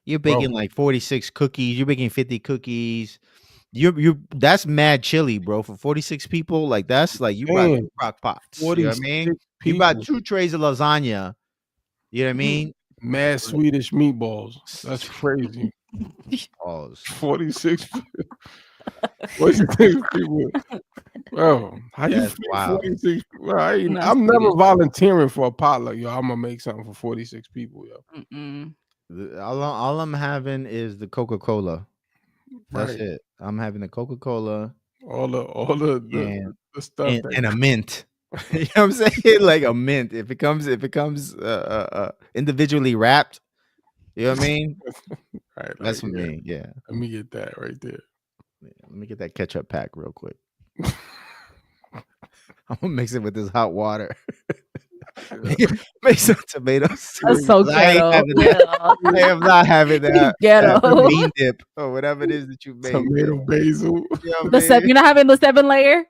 you're baking like 46 cookies. You're baking 50 cookies. You that's mad chili, bro. For 46 people, like that's like you brought Man, two crock pots. You know what I 46 mean? You people. brought 2 trays of lasagna. You know what I mean? Mad Swedish meatballs. That's crazy. Oh, 46 people. Bro, how you That's feed wild. 46? Bro, That's I'm never Swedish. volunteering for a potluck, yo. I'm gonna make something for 46 people, yo. Mm-mm. All I'm having is the Coca-Cola. That's Right. it. I'm having the Coca-Cola All and the stuff that and a mint. You know what I'm saying? Like a mint. If it comes individually wrapped, you know what I mean? right. That's Like, for me. Yeah. let me get that right there. Yeah, let me get that ketchup pack real quick. I'm gonna mix it with this hot water. Make some tomato soup. That's so 'Cause I ain't ghetto. having that. I am not having that Ghetto. bean dip or whatever it is that you made. Tomato basil. You know what The I mean? you're not having the 7-layer?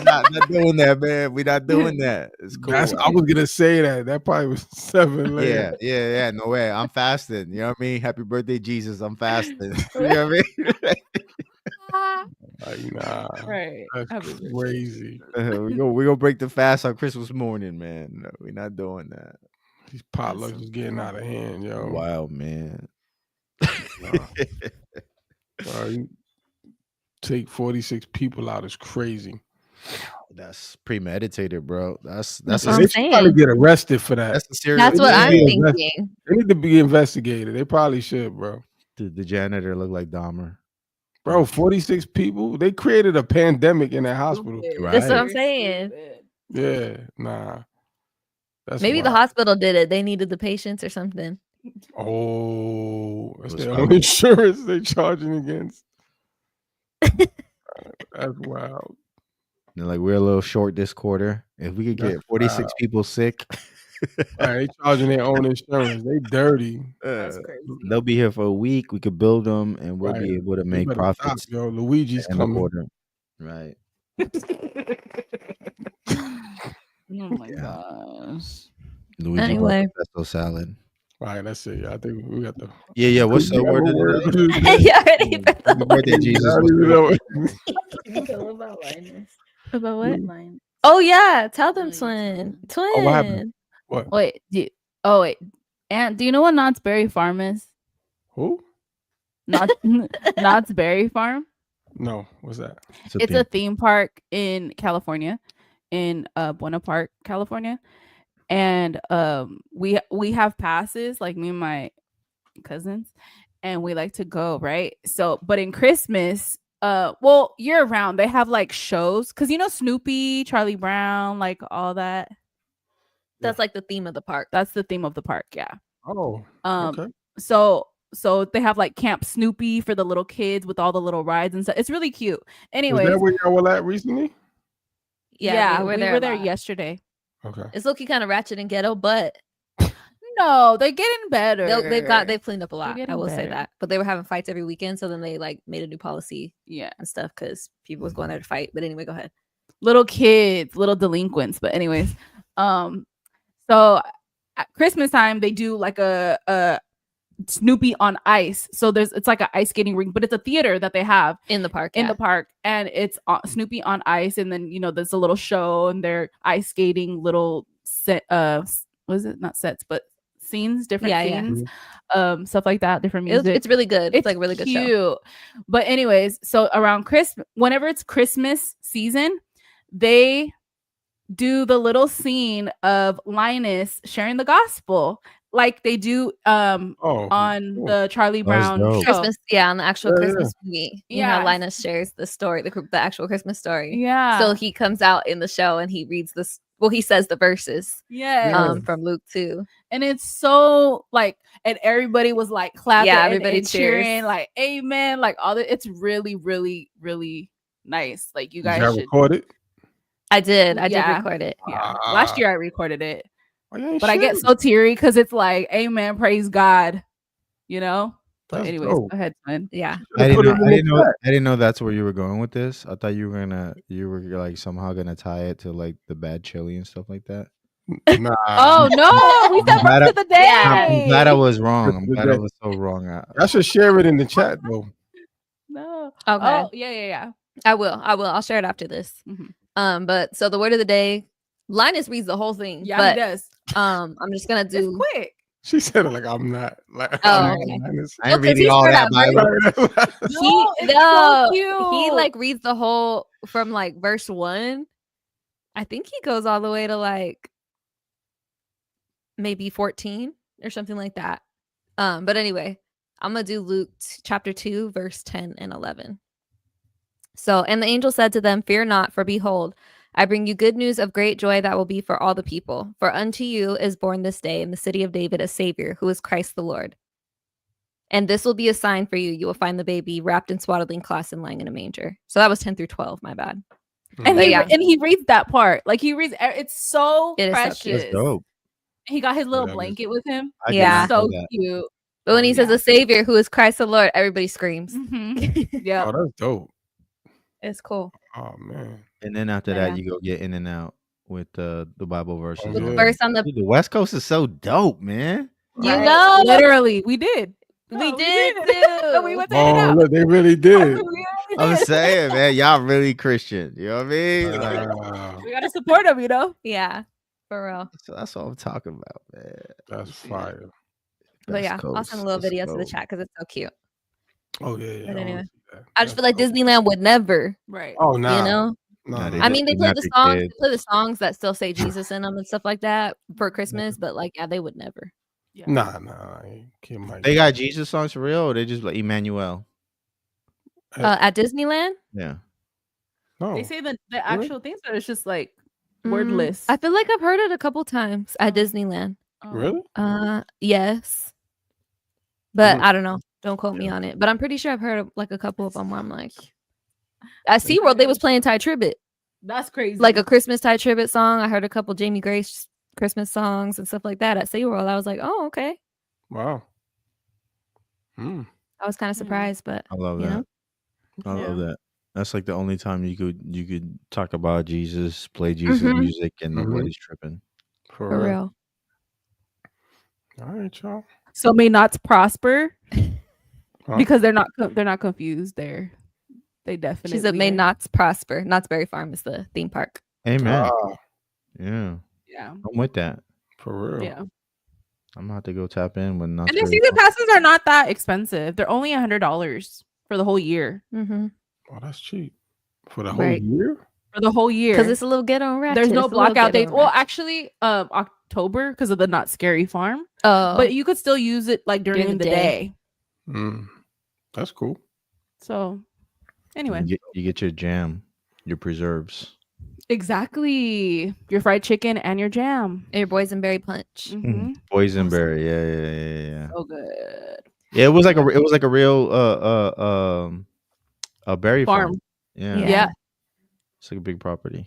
not doing that, man. We're not doing that. It's cool. I was gonna say that probably was 7 layers. Yeah. No way. I'm fasting. You know what I mean? Happy birthday, Jesus. I'm fasting. You know what I mean? Like, nah, Right. that's crazy. we gonna break the fast on Christmas morning, man. No, we're not doing that. These potlucks is getting out of hand, yo. Wow, man. You take 46 people out is crazy. That's premeditated, bro. That's What They I'm should saying. probably get arrested for that. That's a serious. That's what I'm Yeah, thinking. They need to be investigated. They probably should, bro. The janitor looked like Dahmer. Bro, 46 people. They created a pandemic in that hospital. That's what I'm Right. saying. Yeah, nah. That's Maybe the wild. hospital did it. They needed the patients or something. Oh, that's What's their up? own insurance they charging against. That's wild. They're like, we're a little short this quarter. If we could get That's 46 wild. people sick, They charging their own insurance. They dirty. That's crazy. they'll be here for a week. We could build them, and we'll Right. be able to They make better profits. stop, yo. Luigi's in the coming. quarter. Right. Oh my Yeah. gosh. Luigi Anyway. pesto salad. Right, that's it. I think we got the Yeah. What's the word of the day? You already put the Happy birthday, word. Jesus. I don't even know what- about Linus? About what? Linus. Oh yeah, tell them, Oh, yeah, twin. Oh, what happened? What? Wait, and do you know what Knott's Berry Farm is? Who? Knott's Berry Farm? No, what's that? It's a theme park in California, in Buena Park, California. And we have passes, like me and my cousins, and we like to go, right? So, but in Christmas, well, year round, they have like shows, because you know Snoopy, Charlie Brown, like all that. That's like the theme of the park. That's the theme of the park, yeah. Oh, okay. So they have like Camp Snoopy for the little kids with all the little rides and stuff. It's really cute. Anyways, Was that where y'all were at recently? Yeah, we were there yesterday. Okay. It's low-key kind of ratchet and ghetto, but No, they're getting better. they've cleaned up a lot. I getting will say better. that. But they were having fights every weekend, so then they like made a new policy Yeah. and stuff because people was going there to fight. But anyway, go ahead. Little kids, little delinquents. But anyways, so at Christmas time they do like a Snoopy on ice. So it's like an ice skating rink, but it's a theater that they have In the park. in the park, and it's Snoopy on ice. And then there's a little show, and they're ice skating little set. Was it not sets, but scenes, different scenes, stuff like that, different music. It's really good. It's like a really good show. But anyways, so around Christmas, whenever it's Christmas season, they do the little scene of Linus sharing the gospel, like they do on the Charlie Brown show. Christmas, on the actual Christmas movie. Yeah, Linus shares the story, the actual Christmas story. Yeah. So he comes out in the show and he reads this. Well, he says the verses. From Luke 2. And it's so like, and everybody was like clapping. Yeah, everybody and cheers. cheering, like amen, like all that. It's really, really, really nice. Like you guys should record it. I did. I did record it. Yeah. Last year I recorded it. But I get so teary because it's like, amen, praise God, But That's anyways, dope. go ahead, son. Yeah. I didn't know that's where you were going with this. I thought you were like somehow gonna tie it to like the bad chili and stuff like that. Nah. Oh no, we said first of the day. I'm glad I was wrong. I'm glad I was so wrong. I should share it in the chat though. No. Okay. Oh yeah. I will. I'll share it after this. Mhm. But so the word of the day, Linus reads the whole thing. Yeah, but, he does. I'm just gonna do It's quick. She said it like I'm not. Like, Oh, I'm okay. not honest. I ain't Well, 'cause reading he's all for that that Bible. No, it's so cute. He like reads the whole from like verse 1. I think he goes all the way to like maybe 14 or something like that. But anyway, I'm gonna do Luke chapter 2, verse 10 and 11. So, and the angel said to them, "Fear not, for behold, I bring you good news of great joy that will be for all the people. For unto you is born this day in the city of David a Savior, who is Christ the Lord. And this will be a sign for you. You will find the baby wrapped in swaddling cloths and lying in a manger." So that was 10 through 12. My bad. And But he reads that part. Like he reads. It's so It is so precious. cute. That's dope. He got his little Yeah, blanket with him. I did Yeah. not know So that. cute. But when he says Yeah. a Savior, who is Christ the Lord, everybody screams. Yeah. Oh, that's dope. It's cool. Oh man. And then after Yeah. that, you go get in and out with the Bible verses. Oh, With the yeah. verse on the Dude, the West Coast is so dope, man. You Right. know, Literally, we did. we No, did No, we too. went to In and Oh, Out. look, they really did. We really I'm did. saying, man, y'all really Christian. You know what I mean? Wow, We gotta support them, you know. Yeah, for real. So that's what I'm talking about, man. that's fire. But yeah, I'll Coast. send a little Let's video to the go. chat because it's so cute. Oh yeah. But I anyway, wanna see that. I just feel like That's dope. Disneyland would never, Right. Oh nah. you know. Nah, they I just mean, they did play not the the songs, kids. they play the songs that still say Jesus in them and stuff like that for Christmas. But like, yeah, they would never. Yeah. Nah. Kid Mike. They got Jesus songs for real, or they just like Emmanuel? At Disneyland, Yeah. No. They say the actual things, but it's just like wordless. I feel like I've heard it a couple times at Oh. Disneyland. Oh. Really? Yes, but Mm. I don't know. Don't quote me on it. But I'm pretty sure I've heard like a couple of them where I'm like, at SeaWorld, they was playing Ty Tribbett, That's crazy. like a Christmas Ty Tribbett song. I heard a couple Jamie Grace Christmas songs and stuff like that at SeaWorld. I was like, oh, okay. Wow. Hmm. I was kind of surprised, but I love you that. know, I love Yeah. that. That's like the only time you could talk about Jesus, play Jesus Mhm. music, and Mhm. nobody's tripping. For for real. real. All right, y'all. So may not prosper Huh? because they're not confused there. They definitely. She said, "May are. Knott's prosper." Knott's Berry Farm is the theme park. Amen. Ah, Yeah, Yeah. I'm with that. for real. Yeah. I'm gonna have to go tap in when not. And their season passes are not that expensive. They're only $100 for the whole year. Mm-hmm. Oh, that's cheap. For the whole Right. year? For the whole year. Because it's a little ghetto and ratchet. There's no It's a little blackout ghetto dates. and Well, ratchet. actually, October because of the Not Scary Farm. Oh, But you could still use it like during During the the day. Mm. That's cool. So anyway, you get your jam, your preserves. exactly. Your fried chicken and your jam. your boysenberry punch. Mhm. Boysenberry, yeah. So good. Yeah, it was like a real a berry farm. Yeah. Yeah. It's like a big property.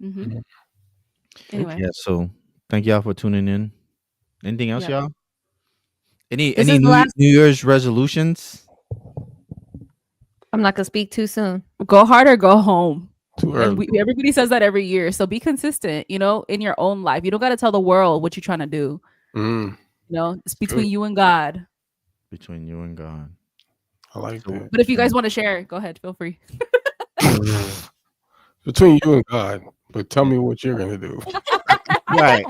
Mm-hmm. Anyway, Yeah, so thank y'all for tuning in. Anything else, Yeah. y'all? Any This is the New last- Year's resolutions? I'm not gonna speak too soon. go hard or go home. Too And early. everybody says that every year. So be consistent, in your own life. You don't got to tell the world what you're trying to do. Mm. It's between Good. you and God. Between you and God. I like that. But if you guys want to share, go ahead. Feel free. Between you and God. But tell me what you're gonna do. Right.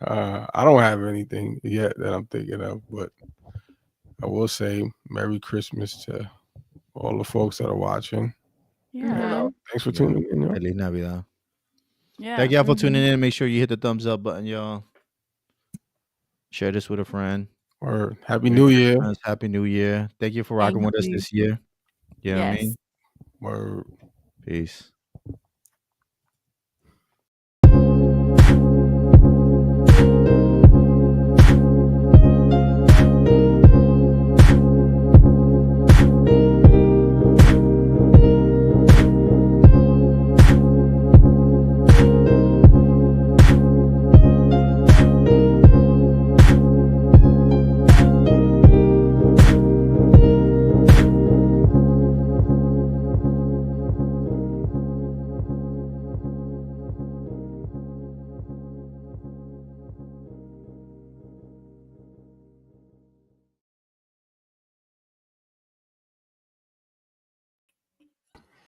I don't have anything yet that I'm thinking of, but I will say Merry Christmas to all the folks that are watching. Yeah. Thanks for tuning in. Yo. Feliz Navidad. Yeah. Thank y'all for tuning in. Make sure you hit the thumbs up button, y'all. Share this with a friend. Or Happy New Year. Happy New Year. Thank you for rocking with us you. this year. You know what I Yes. mean? Or Peace.